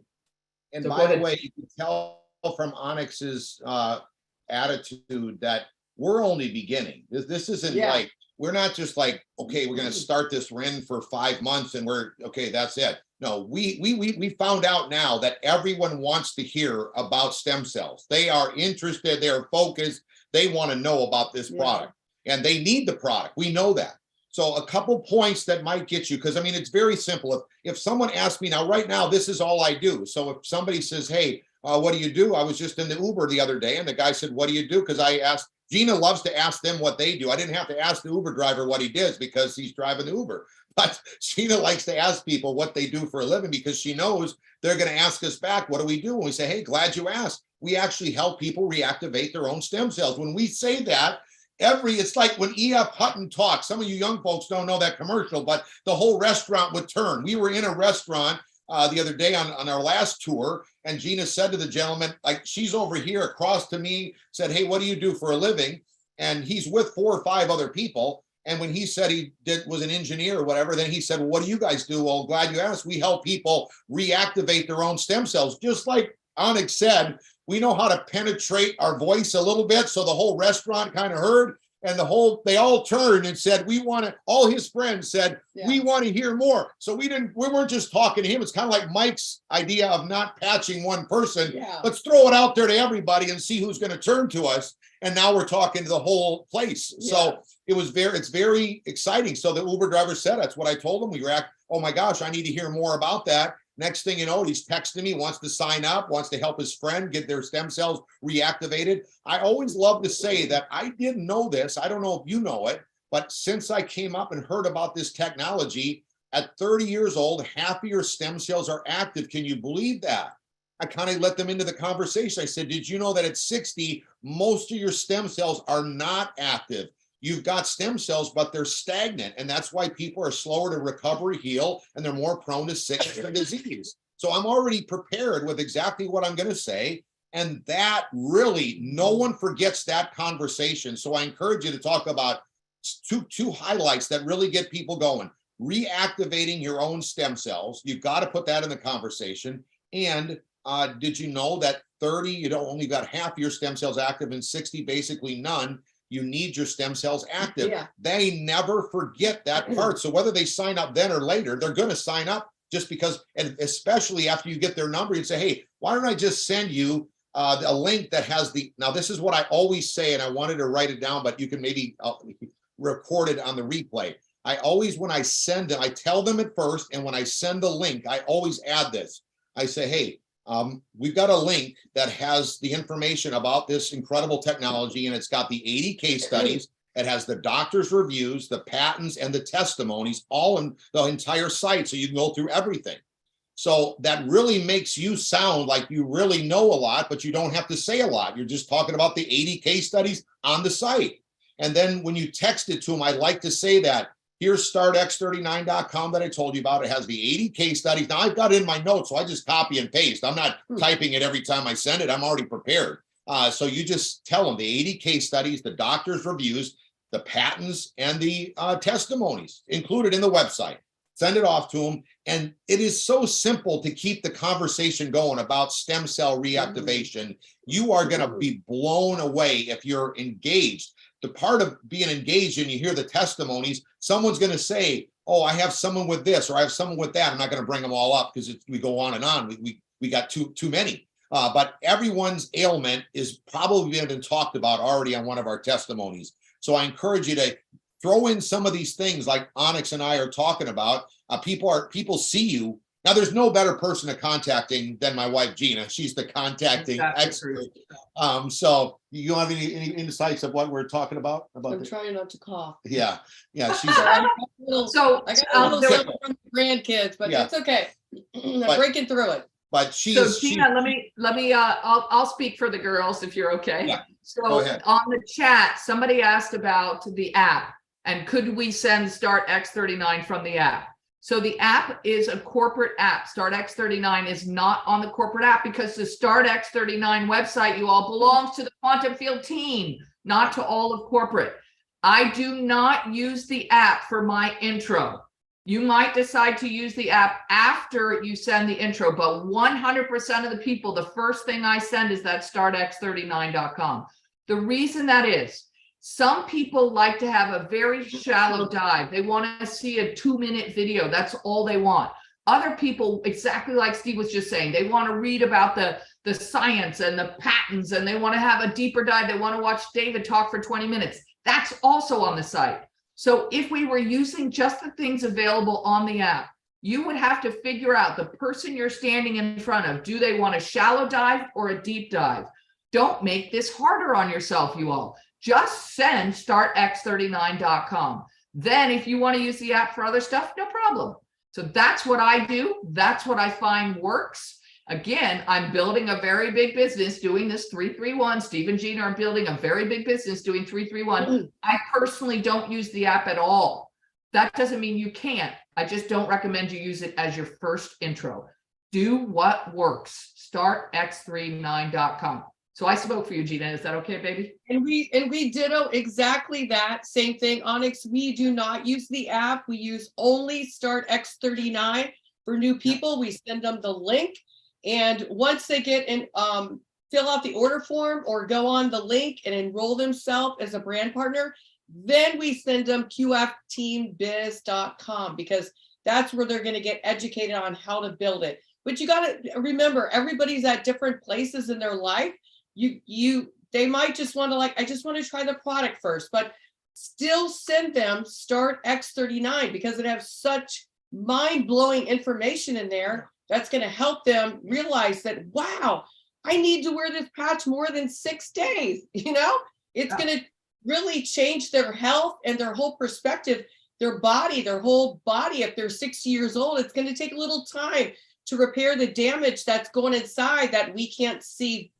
And So by the way, you can tell from Onyx's attitude that we're only beginning. This isn't like, we're not just like, okay, we're going to start this RIN for 5 months and we're okay, that's it. No, we found out now that everyone wants to hear about stem cells. They are interested, they're focused, they want to know about this product, and they need the product. We know that. So a couple points that might get you, because I mean, it's very simple. If someone asks me now, right now, this is all I do. So if somebody says, hey, what do you do? I was just in the Uber the other day and the guy said, what do you do? Because I asked, Gina loves to ask them what they do. I didn't have to ask the Uber driver what he does because he's driving the Uber. But Gina likes to ask people what they do for a living because she knows they're going to ask us back, what do we do? And we say, hey, glad you asked. We actually help people reactivate their own stem cells. When we say that, it's like when E.F. Hutton talks. Some of you young folks don't know that commercial, but the whole restaurant would turn. We were in a restaurant the other day on our last tour, and Gina said to the gentleman, like, she's over here across to me, said, hey, what do you do for a living? And he's with 4 or 5 other people. And when he said was an engineer or whatever, then he said, well, what do you guys do? Well, glad you asked. We help people reactivate their own stem cells. Just like Onyx said, we know how to penetrate our voice a little bit. So the whole restaurant kind of heard, and they all turned and said, all his friends said, we want to hear more. So we weren't just talking to him. It's kind of like Mike's idea of not patching one person. Let's throw it out there to everybody and see who's going to turn to us. And now we're talking to the whole place. So it's very exciting. So the Uber driver said, that's what I told him. We react, oh my gosh, I need to hear more about that. Next thing you know, he's texting me, wants to sign up, wants to help his friend get their stem cells reactivated. I always love to say that I didn't know this. I don't know if you know it, but since I came up and heard about this technology, at 30 years old, half of your stem cells are active. Can you believe that? I kind of let them into the conversation. I said, did you know that at 60, most of your stem cells are not active? You've got stem cells, but they're stagnant. And that's why people are slower to recover, heal, and they're more prone to sickness and disease. So I'm already prepared with exactly what I'm going to say. And that really, no one forgets that conversation. So I encourage you to talk about two highlights that really get people going. Reactivating your own stem cells. You've got to put that in the conversation. And did you know that 30, you don't only got half your stem cells active, and 60, basically none. You need your stem cells active. They never forget that part. So whether they sign up then or later, they're going to sign up just because, and especially after you get their number and say, hey, why don't I just send you a link that has now this is what I always say, and I wanted to write it down, but you can maybe record it on the replay. I always, when I send it, I tell them at first, and when I send the link, I always add this. I say, hey, we've got a link that has the information about this incredible technology, and it's got the 80 case studies. It has the doctor's reviews, the patents, and the testimonies all in the entire site, so you can go through everything. So that really makes you sound like you really know a lot, but you don't have to say a lot. You're just talking about the 80 case studies on the site. And then when you text it to them, I like to say that, here's startx39.com that I told you about. It has the 80 case studies. Now I've got it in my notes, so I just copy and paste. I'm not typing it every time I send it. I'm already prepared. So you just tell them the 80 case studies, the doctor's reviews, the patents and the testimonies included in the website. Send it off to them. And it is so simple to keep the conversation going about stem cell reactivation. You are going to be blown away if you're engaged. The part of being engaged and you hear the testimonies, someone's going to say, oh, I have someone with this, or I have someone with that. I'm not going to bring them all up because we go on and on. We got too many. But everyone's ailment is probably been talked about already on one of our testimonies. So I encourage you to throw in some of these things like Onyx and I are talking about. People see you. Now, there's no better person to contacting than my wife, Gina. She's the contacting expert. So you don't have any insights of what we're talking about? I'm trying not to cough. Yeah. She's I got a little something from the grandkids, but it's okay. I'm breaking through it. But so Gina, let me I'll speak for the girls if you're okay. Yeah. So on the chat, somebody asked about the app and could we send Start X39 from the app? So the app is a corporate app. Start X39 is not on the corporate app because the Start X39 website, you all, belongs to the Quantum Field team, not to all of corporate. I do not use the app for my intro. You might decide to use the app after you send the intro, but 100% of the people, the first thing I send is that startx39.com. The reason that is, some people like to have a very shallow dive. They want to see a 2-minute video. That's all they want. Other people, exactly like Steve was just saying, they want to read about the science and the patents, and they want to have a deeper dive. They want to watch David talk for 20 minutes. That's also on the site. So if we were using just the things available on the app, you would have to figure out the person you're standing in front of. Do they want a shallow dive or a deep dive? Don't make this harder on yourself, you all. Just send startx39.com. Then if you want to use the app for other stuff, no problem. So that's what I do. That's what I find works. Again, I'm building a very big business doing this 331. Steve and Gina are building a very big business doing 331. I personally don't use the app at all. That doesn't mean you can't. I just don't recommend you use it as your first intro. Do what works. Startx39.com. So I spoke for you, Gina. Is that okay, baby? And we ditto exactly that same thing. Onyx, we do not use the app. We use only Start X39 for new people. We send them the link, and once they get in, fill out the order form or go on the link and enroll themselves as a brand partner, then we send them qfteambiz.com because that's where they're going to get educated on how to build it. But you got to remember, everybody's at different places in their life. They might just want to I just want to try the product first, but still send them Start X39 because it has such mind-blowing information in there that's going to help them realize that, wow, I need to wear this patch more than 6 days. It's going to really change their health and their whole perspective, their whole body. If they're 60 years old, it's going to take a little time to repair the damage that's going inside that we can't see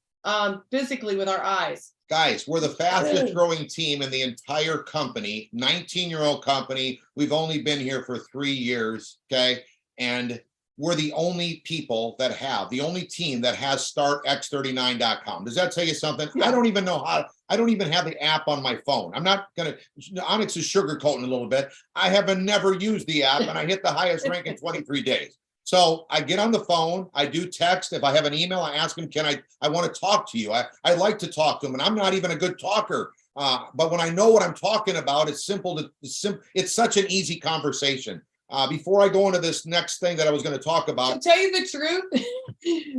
physically with our eyes. Guys, we're the fastest growing team in the entire company, 19-year-old company. We've only been here for 3 years, okay? And we're the only people that the only team that has startx39.com. Does that tell you something? Yeah. I don't even know how. I don't even have the app on my phone. I'm not going to, Onyx is sugarcoating a little bit. I have never used the app, and I hit the highest rank in 23 days. So I get on the phone, I do text. If I have an email, I ask them, I want to talk to you. I like to talk to them, and I'm not even a good talker. But when I know what I'm talking about, it's it's such an easy conversation. Before I go into this next thing that I was going to talk about. To tell you the truth,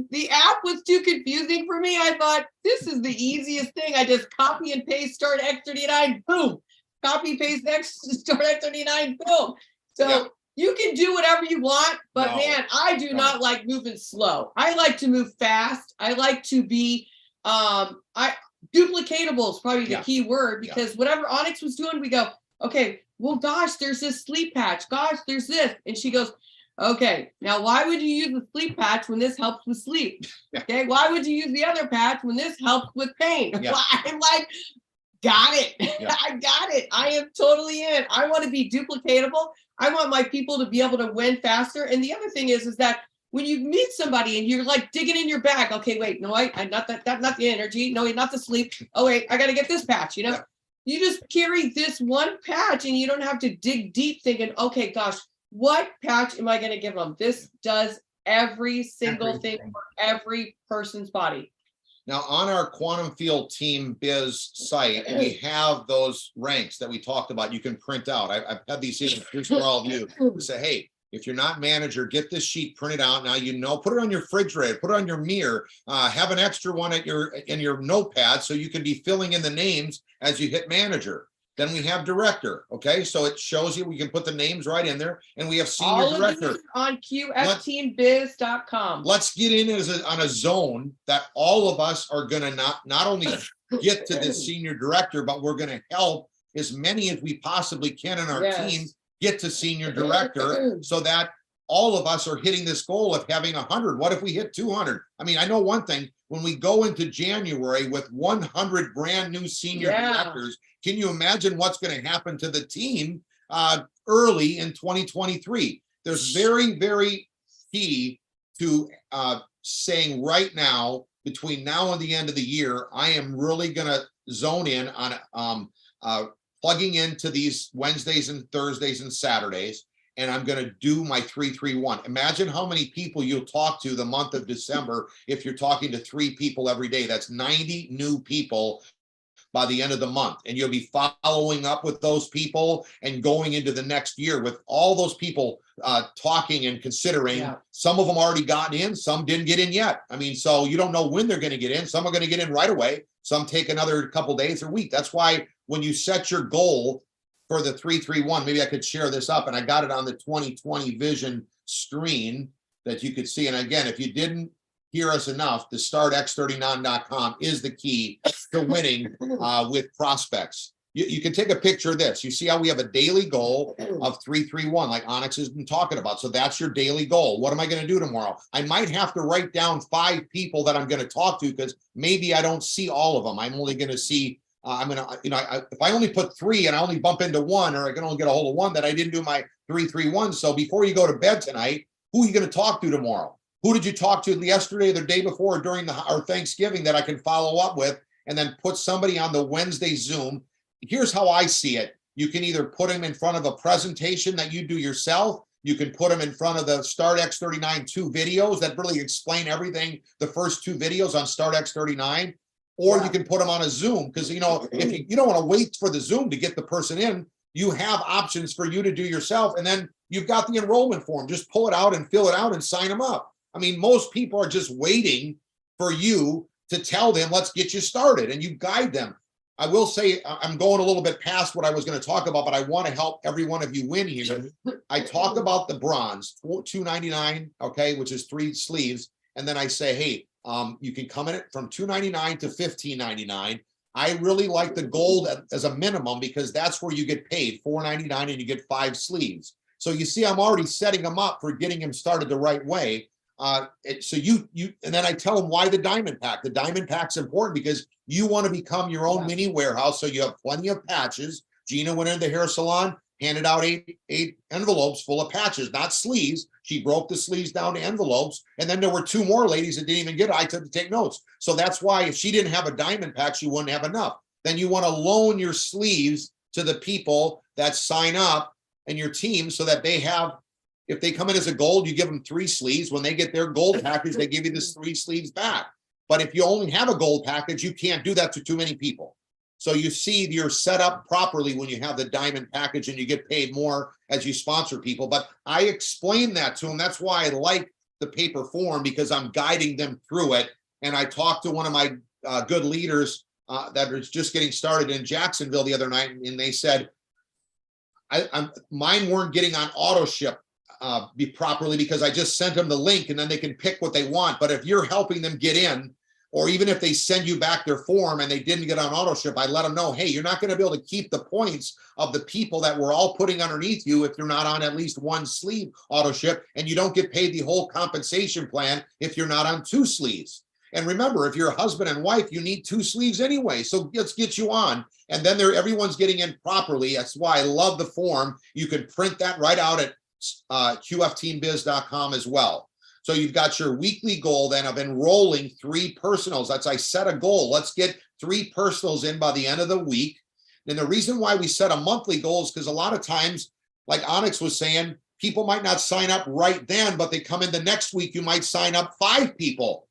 the app was too confusing for me. I thought, this is the easiest thing. I just copy and paste Start X39, boom. Copy, paste Start X39, boom. So you can do whatever you want, but man, I do not like moving slow. I like to move fast. I like to be, duplicatable is probably the key word, because whatever Onyx was doing, we go, okay, well, gosh, there's this sleep patch. Gosh, there's this. And she goes, okay, now why would you use the sleep patch when this helps with sleep? Okay, why would you use the other patch when this helps with pain? Well, I'm like, got it. I got it. I am totally in. I want to be duplicatable. I want my people to be able to win faster. And the other thing is that when you meet somebody and you're like digging in your bag, okay, wait, no, I not that, not the energy. No, not the sleep. Oh, wait, I got to get this patch, You just carry this one patch and you don't have to dig deep thinking, okay, gosh, what patch am I going to give them? This does every single thing for every person's body. Now, on our Quantum Field Team Biz site, we have those ranks that we talked about. You can print out. I've had these here for all of you to say, hey, if you're not manager, get this sheet printed out. Now, you know, put it on your refrigerator, put it on your mirror, have an extra one at in your notepad so you can be filling in the names as you hit manager. Then we have director. Okay, so it shows you we can put the names right in there, and we have senior all director of these on qfteambiz.com. Let's get in on a zone that all of us are going to not only get to this senior director, but we're going to help as many as we possibly can in our team get to senior director, so that all of us are hitting this goal of having 100. What if we hit 200? I mean, I know one thing, when we go into January with 100 brand new senior directors, can you imagine what's going to happen to the team early in 2023? There's very, very key to saying right now, between now and the end of the year, I am really going to zone in on plugging into these Wednesdays and Thursdays and Saturdays, and I'm going to do my 3-3-1. Imagine how many people you'll talk to the month of December if you're talking to 3 people every day. That's 90 new people by the end of the month, and you'll be following up with those people and going into the next year with all those people talking and considering. Some of them already gotten in, some didn't get in yet. I mean, so you don't know when they're going to get in. Some are going to get in right away, some take another couple days or week. That's why when you set your goal for the 3-3-1, maybe I could share this up, and I got it on the 2020 vision screen that you could see. And again, if you didn't hear us enough, the startx39.com is the key to winning with prospects. You can take a picture of this. You see how we have a daily goal of 3-3-1, like Onyx has been talking about. So that's your daily goal. What am I going to do tomorrow? I might have to write down 5 people that I'm going to talk to, because maybe I don't see all of them. I'm only going to see, if I only put 3 and I only bump into 1, or I can only get a hold of 1, that I didn't do my 3-3-1. So before you go to bed tonight, who are you going to talk to tomorrow? Who did you talk to yesterday, the day before, or during our Thanksgiving that I can follow up with, and then put somebody on the Wednesday Zoom? Here's how I see it. You can either put them in front of a presentation that you do yourself. You can put them in front of the StartX39 2 videos that really explain everything, the first 2 videos on StartX39, or you can put them on a Zoom, because, if you don't want to wait for the Zoom to get the person in, you have options for you to do yourself. And then you've got the enrollment form. Just pull it out and fill it out and sign them up. I mean, most people are just waiting for you to tell them, let's get you started, and you guide them. I will say I'm going a little bit past what I was going to talk about, but I want to help every one of you win here. I talk about the bronze, $299, okay, which is 3 sleeves. And then I say, hey, you can come in it from $299 to $15.99. I really like the gold as a minimum, because that's where you get paid $4.99 and you get 5 sleeves. So you see, I'm already setting them up for getting them started the right way. So and then I tell them why the diamond pack. The diamond pack's important because you want to become your own mini warehouse. So you have plenty of patches. Gina went into the hair salon, handed out eight envelopes full of patches, not sleeves. She broke the sleeves down to envelopes. And then there were 2 more ladies that didn't even get it. I took to take notes. So that's why if she didn't have a diamond pack, she wouldn't have enough. Then you want to loan your sleeves to the people that sign up and your team, so that they have, if they come in as a gold, you give them 3 sleeves. When they get their gold package, they give you this 3 sleeves back. But if you only have a gold package, you can't do that to too many people. So you see, you're set up properly when you have the diamond package, and you get paid more as you sponsor people. But I explain that to them. That's why I like the paper form, because I'm guiding them through it. And I talked to one of my good leaders that was just getting started in Jacksonville the other night, and they said, mine weren't getting on auto ship be properly, because I just sent them the link and then they can pick what they want. But if you're helping them get in, or even if they send you back their form and they didn't get on auto ship, I let them know, hey, you're not going to be able to keep the points of the people that we're all putting underneath you if you're not on at least 1 sleeve auto ship, and you don't get paid the whole compensation plan if you're not on 2 sleeves. And remember, if you're a husband and wife, you need 2 sleeves anyway. So let's get you on. And then everyone's getting in properly. That's why I love the form. You can print that right out at qfteambiz.com as well. So you've got your weekly goal then of enrolling 3 personals. I set a goal. Let's get 3 personals in by the end of the week. And the reason why we set a monthly goal is because a lot of times, like Onyx was saying, people might not sign up right then, but they come in the next week, you might sign up 5 people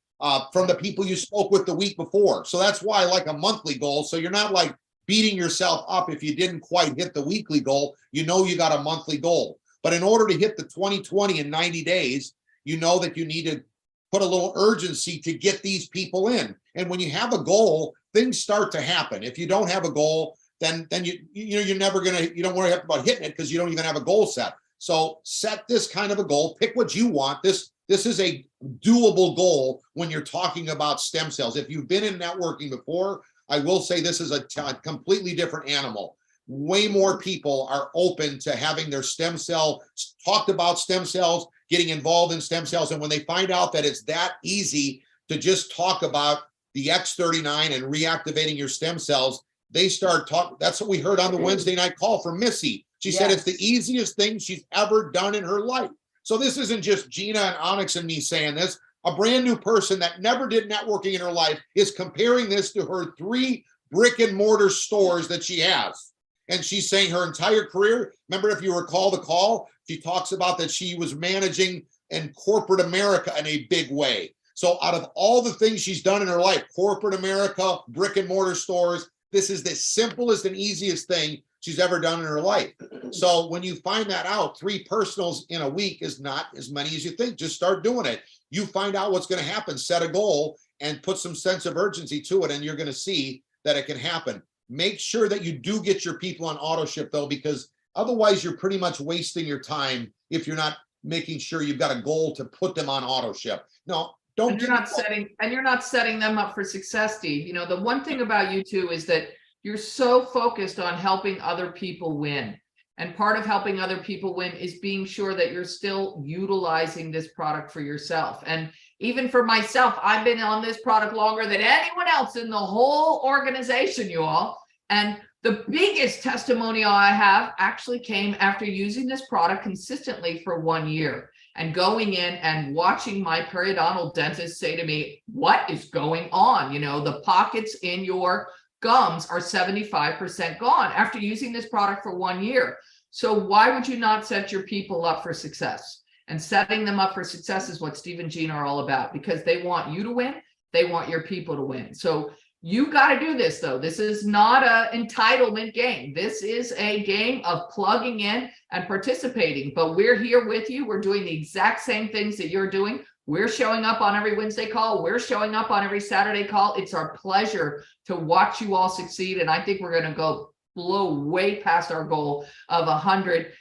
from the people you spoke with the week before. So that's why I like a monthly goal. So you're not like beating yourself up if you didn't quite hit the weekly goal. You know you got a monthly goal. But in order to hit the 2020 in 90 days, you know that you need to put a little urgency to get these people in. And when you have a goal, things start to happen. If you don't have a goal, then you're never gonna, you don't worry about hitting it because you don't even have a goal set. So set this kind of a goal, pick what you want. This is a doable goal when you're talking about stem cells. If you've been in networking before, I will say this is a completely different animal. Way more people are open to having their stem cell, talked about stem cells, getting involved in stem cells. And when they find out that it's that easy to just talk about the X39 and reactivating your stem cells, they start talking. That's what we heard on the Wednesday night call from Missy. She said it's the easiest thing she's ever done in her life. So this isn't just Gina and Onyx and me saying this. A brand new person that never did networking in her life is comparing this to her 3 brick and mortar stores that she has. And she's saying her entire career, remember, if you recall the call, she talks about that she was managing in corporate America in a big way. So out of all the things she's done in her life, corporate America, brick and mortar stores, this is the simplest and easiest thing she's ever done in her life. So when you find that out, 3 personals in a week is not as many as you think. Just start doing it. You find out what's going to happen, set a goal and put some sense of urgency to it. And you're going to see that it can happen. Make sure that you do get your people on auto ship though, because otherwise you're pretty much wasting your time if you're not making sure you've got a goal to put them on auto ship. No, don't. And you're not setting them up for success, Steve. You know, the one thing about you two is that you're so focused on helping other people win. And part of helping other people win is being sure that you're still utilizing this product for yourself. And even for myself, I've been on this product longer than anyone else in the whole organization, you all. And the biggest testimonial I have actually came after using this product consistently for 1 year and going in and watching my periodontal dentist say to me, what is going on? You know, the pockets in your gums are 75% gone after using this product for 1 year. So why would you not set your people up for success? And setting them up for success is what Steve and Gina are all about, because they want you to win. They want your people to win. So you got to do this, though. This is not an entitlement game. This is a game of plugging in and participating. But we're here with you. We're doing the exact same things that you're doing. We're showing up on every Wednesday call. We're showing up on every Saturday call. It's our pleasure to watch you all succeed. And I think we're going to blow way past our goal of 100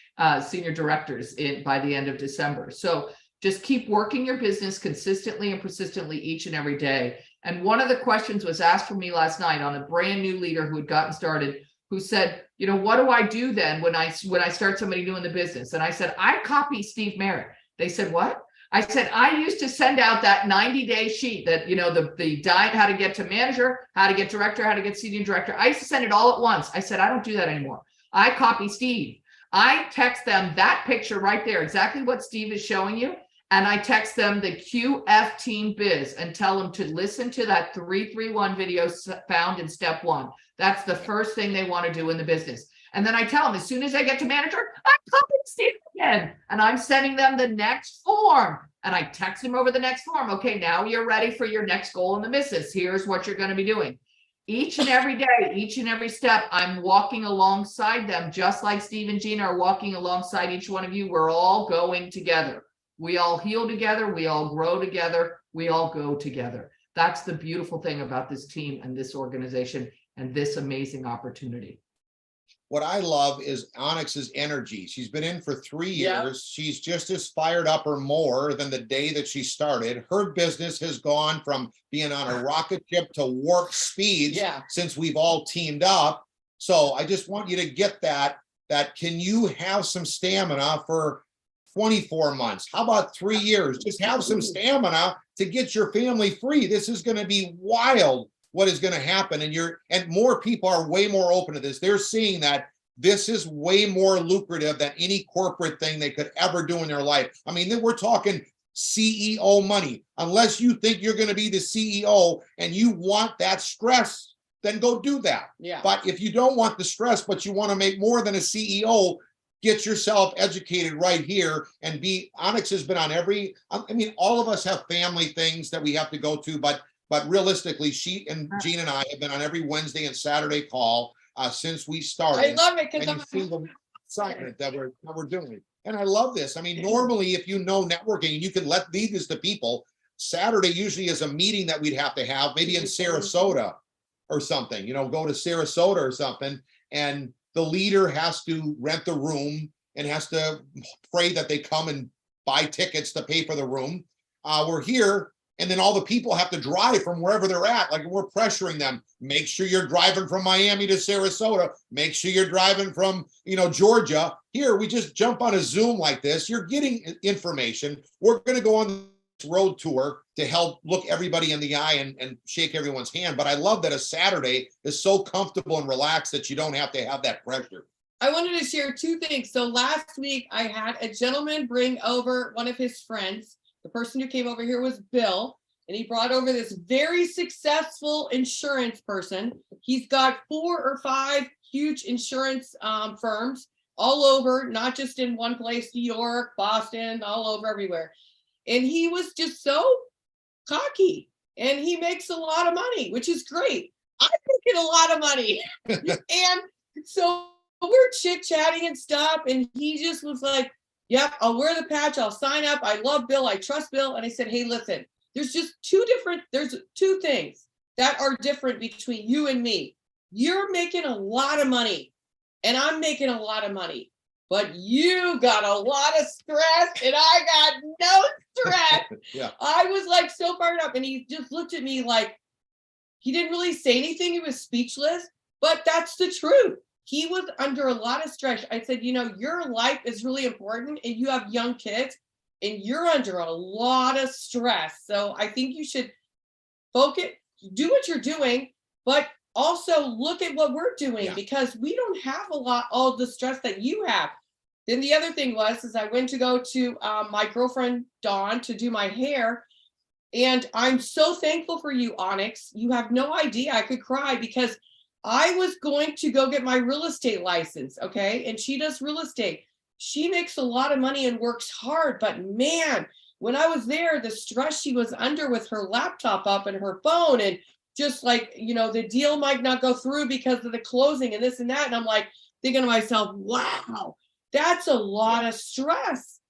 senior directors by the end of December. So just keep working your business consistently and persistently each and every day. And one of the questions was asked for me last night on a brand new leader who had gotten started, who said, you know, what do I do then when I start somebody new in the business? And I said, I copy Steve Merritt. They said, what? I said, I used to send out that 90-day sheet that, you know, the diet, how to get to manager, how to get director, how to get senior director. I used to send it all at once. I said, I don't do that anymore. I copy Steve. I text them that picture right there, exactly what Steve is showing you. And I text them the QF Team Biz and tell them to listen to that 331 video found in step 1. That's the first thing they want to do in the business. And then I tell them, as soon as I get to manager, I'm copying Steve again. And I'm sending them the next form. And I text them over the next form. Okay, now you're ready for your next goal in the business. Here's what you're going to be doing. Each and every day, each and every step, I'm walking alongside them, just like Steve and Gina are walking alongside each one of you. We're all going together. We all heal together. We all grow together. We all go together. That's the beautiful thing about this team and this organization and this amazing opportunity. What I love is Onyx's energy. She's been in for 3 years. She's just as fired up or more than the day that she started. Her business has gone from being on a rocket ship to warp speeds since we've all teamed up. So I just want you to get that can you have some stamina for 24 months? How about 3 years? Just have some stamina to get your family free. This is going to be wild. What is going to happen, and more people are way more open to this. They're seeing that this is way more lucrative than any corporate thing they could ever do in their life. I mean, we're talking CEO money. Unless you think you're going to be the CEO and you want that stress then go do that. Yeah. But if you don't want the stress, but you want to make more than a CEO, get yourself educated right here and Onyx has been on every, I mean, all of us have family things that we have to go to, but realistically, she and Gene and I have been on every Wednesday and Saturday call since we started. I love it because And you see the excitement that we're doing. And I love this. I mean, normally, if you know networking and you can lead this to people, Saturday usually is a meeting that we'd have to have, maybe in Sarasota or something, you know, go to Sarasota or something. And the leader has to rent the room and has to pray that they come and buy tickets to pay for the room. We're here, and then all the people have to drive from wherever they're at. Like, we're pressuring them. Make sure you're driving from Miami to Sarasota. Make sure you're driving from, you know, Georgia. Here, we just jump on a Zoom like this. You're getting information. We're going to go on this road tour to help look everybody in the eye and shake everyone's hand. But I love that a Saturday is so comfortable and relaxed that you don't have to have that pressure. I wanted to share two things. So last week I had a gentleman bring over one of his friends. The person who came over here was Bill, and he brought over this very successful insurance person. He's got 4 or 5 huge insurance firms all over, not just in one place, New York, Boston, all over everywhere. And he was just so cocky, and he makes a lot of money, which is great. I'm making a lot of money. And so we're chit-chatting and stuff, and he just was like, yep, I'll wear the patch, I'll sign up, I love Bill, I trust Bill. And I said, hey, listen, there's two things that are different between you and me. You're making a lot of money, and I'm making a lot of money, but you got a lot of stress, and I got no stress. Yeah. I was like so fired up, and he just looked at me like, he didn't really say anything, he was speechless, but that's the truth. He was under a lot of stress. I said, you know, your life is really important, and you have young kids, and you're under a lot of stress. So I think you should focus, do what you're doing, but also look at what we're doing, because we don't have all the stress that you have. Then the other thing is I went to go to my girlfriend, Dawn, to do my hair. And I'm so thankful for you, Onyx. You have no idea. I could cry because I was going to go get my real estate license, okay? And she does real estate. She makes a lot of money and works hard, but man, when I was there, the stress she was under with her laptop up and her phone, and just like, you know, the deal might not go through because of the closing and this and that. And I'm like thinking to myself, wow, that's a lot of stress.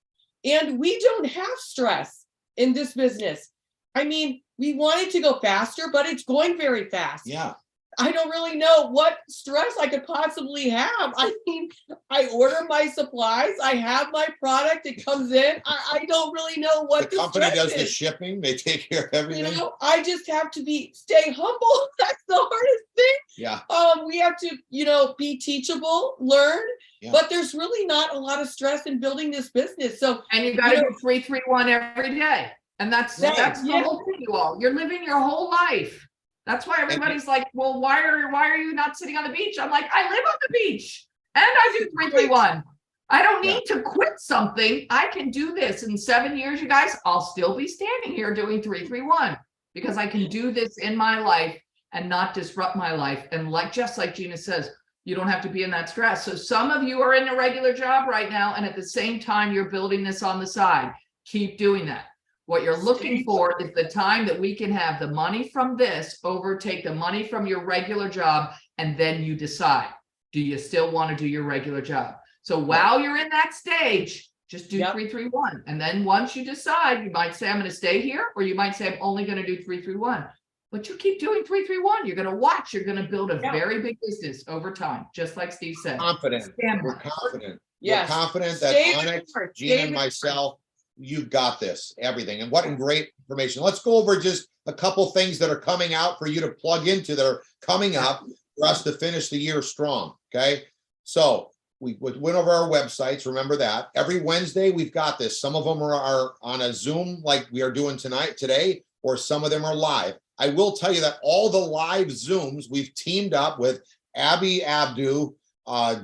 And we don't have stress in this business. I mean, we want it to go faster, but it's going very fast. Yeah. I don't really know what stress I could possibly have. I mean, I order my supplies, I have my product, it comes in. I don't really know what the company does the is. shipping, they take care of everything. You know, I just have to stay humble. That's the hardest thing. Yeah. We have to, you know, be teachable, learn, but there's really not a lot of stress in building this business. So, and you got to do 3-3-1 every day. And that's the whole thing, you all. You're living your whole life. That's why everybody's like, well, why are you not sitting on the beach? I'm like, I live on the beach and I do 3-3-1. I don't need to quit something. I can do this in 7 years, you guys. I'll still be standing here doing 3-3-1 because I can do this in my life and not disrupt my life. And just like Gina says, you don't have to be in that stress. So some of you are in a regular job right now, and at the same time, you're building this on the side. Keep doing that. What you're looking for is the time that we can have the money from this overtake the money from your regular job, and then you decide, do you still want to do your regular job? So while you're in that stage, just do 3-3-1. And then once you decide, you might say, I'm going to stay here, or you might say, I'm only going to do 3-3-1. But you keep doing 3-3-1. You're going to watch. You're going to build a very big business over time, just like Steve said. Confident. We're confident. Yes. We're confident that Onyx, Gina, and myself, you've got this, everything. And what great information. Let's go over just a couple things that are coming out for you to plug into that are coming up for us to finish the year strong. Okay. So we went over our websites. Remember that every Wednesday we've got this. Some of them are on a Zoom like we are doing today, or some of them are live. I will tell you that all the live Zooms we've teamed up with Abby Abdu,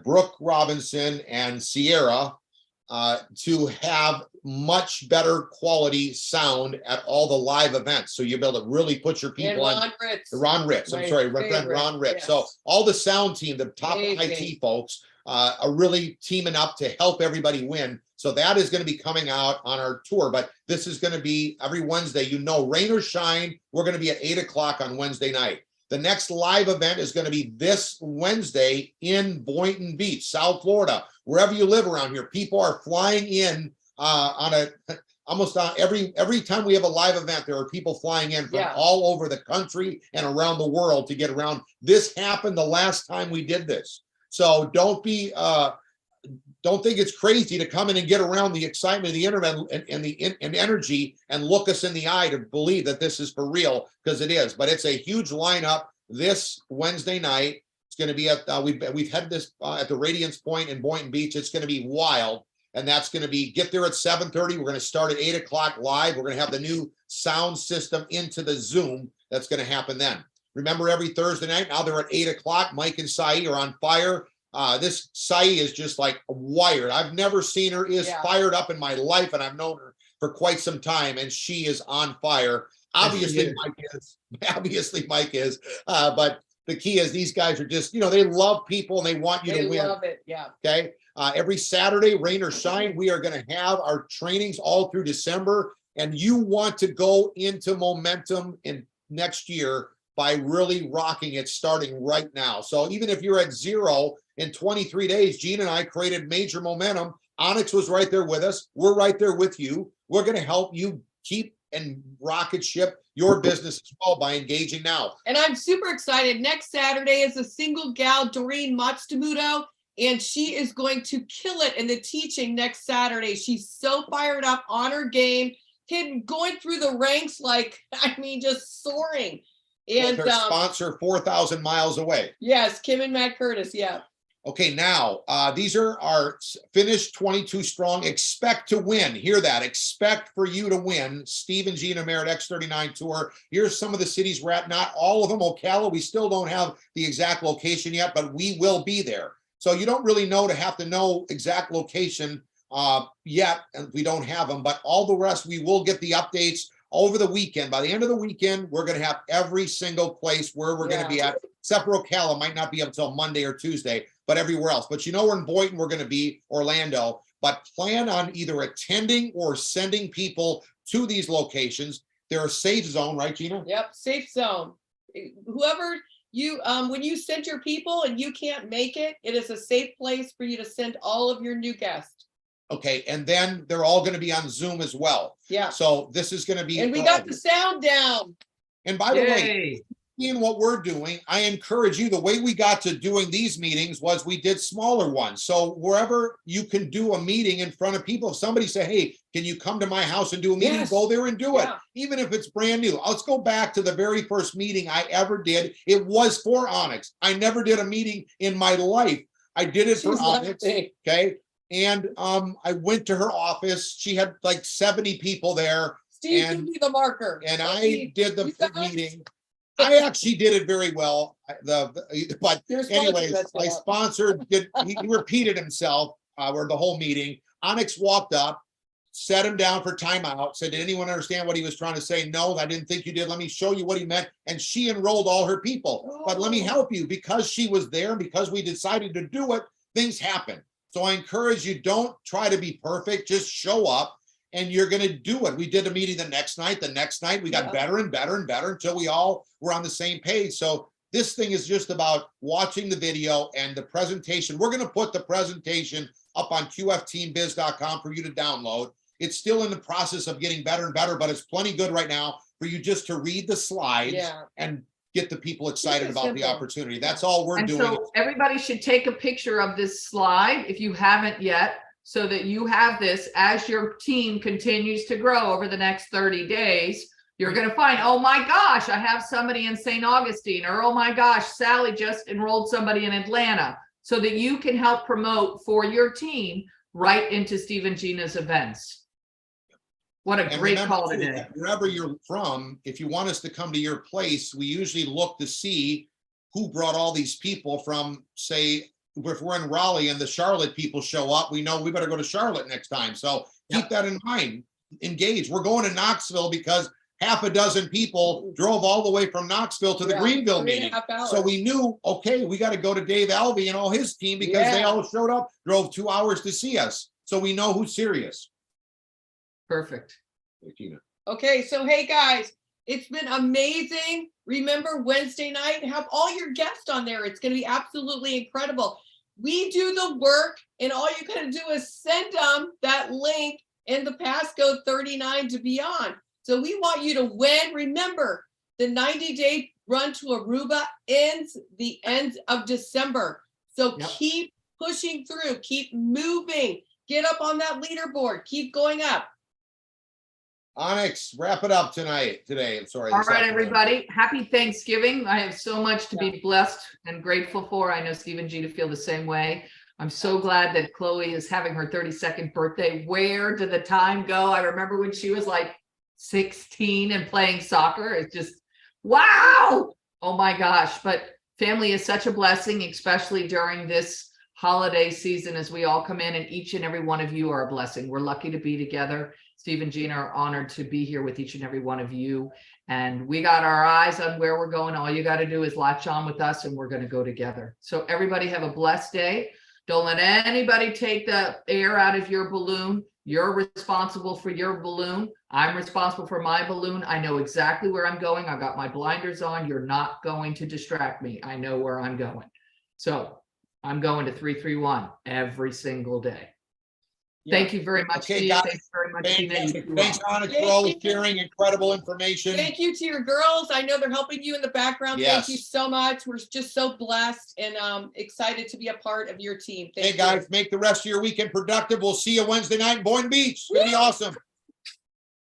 Brooke Robinson, and Sierra. to have much better quality sound at all the live events. So you'll be able to really put your And people on. Ron Ritz. Ron Ritz, I'm My sorry, favorite, Ron Ritz. yes. So all the sound team, the top Amazing. IT folks, are really teaming up to help everybody win. So that is going to be coming out on our tour, but this is going to be every Wednesday, you know, rain or shine, we're going to be at 8 o'clock on Wednesday night. The next live event is going to be this Wednesday in Boynton Beach, South Florida. Wherever you live around here, people are flying in on a almost on every time we have a live event, there are people flying in from Yeah. all over the country and around the world to get around. This happened the last time we did this. So don't think it's crazy to come in and get around the excitement of the internet and the energy and look us in the eye to believe that this is for real, because it is. But it's a huge lineup this Wednesday night. It's going to be at we've had this at the Radiance Point in Boynton Beach. It's going to be wild, and that's going to be get there at 7:30. We're going to start at 8 o'clock live. We're going to have the new sound system into the Zoom. That's going to happen then. Remember, every Thursday night now they're at 8 o'clock. Mike and Sai are on fire. This Sai is just like wired. I've never seen her is fired up in my life, and I've known her for quite some time, and she is on fire. Obviously, Mike is. Obviously, Mike is. But the key is these guys are just, you know, they love people and they want you to win. They love it, yeah. Okay. Every Saturday, rain or shine, we are going to have our trainings all through December, and you want to go into momentum in next year by really rocking it starting right now. So even if you're at 0 in 23 days, Gene and I created major momentum. Onyx was right there with us. We're right there with you. We're going to help you keep and rocket ship your business as well by engaging now. And I'm super excited. Next Saturday is a single gal, Doreen Matsumoto, and she is going to kill it in the teaching next Saturday. She's so fired up on her game, going through the ranks like, I mean, just soaring. And her sponsor 4,000 miles away. Yes, Kim and Matt Curtis. Yeah. Okay, now these are our finished 22 strong. Expect to win. Hear that? Expect for you to win. Steve and Gina Merritt X39 Tour. Here's some of the cities we're at. Not all of them. Ocala, we still don't have the exact location yet, but we will be there. So you don't really have to know exact location yet, and we don't have them. But all the rest, we will get the updates over the weekend. By the end of the weekend, we're going to have every single place where we're going to be at. Except for Ocala, might not be up until Monday or Tuesday, but everywhere else. But you know, we're in Boynton, we're going to be Orlando. But plan on either attending or sending people to these locations. They're a safe zone, right, Gina? Yep, safe zone. Whoever you, when you send your people and you can't make it, it is a safe place for you to send all of your new guests. Okay, and then they're all going to be on Zoom as well. Yeah. So this is going to be. And we got the sound down. And by the way, in what we're doing, I encourage you, the way we got to doing these meetings was we did smaller ones. So wherever you can do a meeting in front of people, if somebody say, hey, can you come to my house and do a meeting? Go there and do it. Even if it's brand new. Let's go back to the very first meeting I ever did. It was for Onyx. I never did a meeting in my life. I did it for Onyx. Okay. And I went to her office. She had like 70 people there. Steve, give me the marker. And I did the meeting. I actually did it very well. But anyways, my sponsor he repeated himself or the whole meeting. Onyx walked up, set him down for timeout, said, did anyone understand what he was trying to say? No, I didn't think you did. Let me show you what he meant. And she enrolled all her people. But let me help you, because she was there, because we decided to do it, things happen. So I encourage you, don't try to be perfect, just show up and you're going to do it. We did a meeting the next night. We got better and better and better until we all were on the same page. So this thing is just about watching the video and the presentation. We're going to put the presentation up on qfteambiz.com for you to download. It's still in the process of getting better and better, but it's plenty good right now for you just to read the slides and get the people excited about the opportunity. That's all we're doing. So everybody should take a picture of this slide if you haven't yet, so that you have this as your team continues to grow over the next 30 days. You're going to find, oh my gosh, I have somebody in St. Augustine, or oh my gosh, Sally just enrolled somebody in Atlanta, so that you can help promote for your team right into Steve and Gina's events. What a great call today. Wherever you're from, if you want us to come to your place, we usually look to see who brought all these people from, say, if we're in Raleigh and the Charlotte people show up, we know we better go to Charlotte next time. So keep that in mind. Engage. We're going to Knoxville because half a dozen people drove all the way from Knoxville to the Greenville meeting. So we knew, okay, we got to go to Dave Alvey and all his team because they all showed up, drove 2 hours to see us. So we know who's serious. Perfect. Okay, so hey guys, it's been amazing. Remember Wednesday night, have all your guests on there. It's going to be absolutely incredible. We do the work, and all you got to do is send them that link and the passcode 39 to be on. So we want you to win. Remember, the 90-day run to Aruba ends the end of December. So keep pushing through, keep moving, get up on that leaderboard, keep going up. Onyx, wrap it up today. I'm sorry. All right, everybody. Happy Thanksgiving. I have so much to be blessed and grateful for. I know Stephen G to feel the same way. I'm so glad that Chloe is having her 32nd birthday. Where did the time go? I remember when she was like 16 and playing soccer. It's just, wow. Oh my gosh. But family is such a blessing, especially during this holiday season as we all come in, and each and every one of you are a blessing. We're lucky to be together. Steve and Gina are honored to be here with each and every one of you. And we got our eyes on where we're going. All you got to do is latch on with us and we're going to go together. So everybody have a blessed day. Don't let anybody take the air out of your balloon. You're responsible for your balloon. I'm responsible for my balloon. I know exactly where I'm going. I've got my blinders on. You're not going to distract me. I know where I'm going. So I'm going to 331 every single day. Thank you very much. Okay, guys. Thanks very much. Thanks, Onyx, for all the sharing. Incredible information. Thank you to your girls. I know they're helping you in the background. Yes. Thank you so much. We're just so blessed and excited to be a part of your team. Thank Hey, guys, make the rest of your weekend productive. We'll see you Wednesday night in Boynton Beach. It's going to be awesome.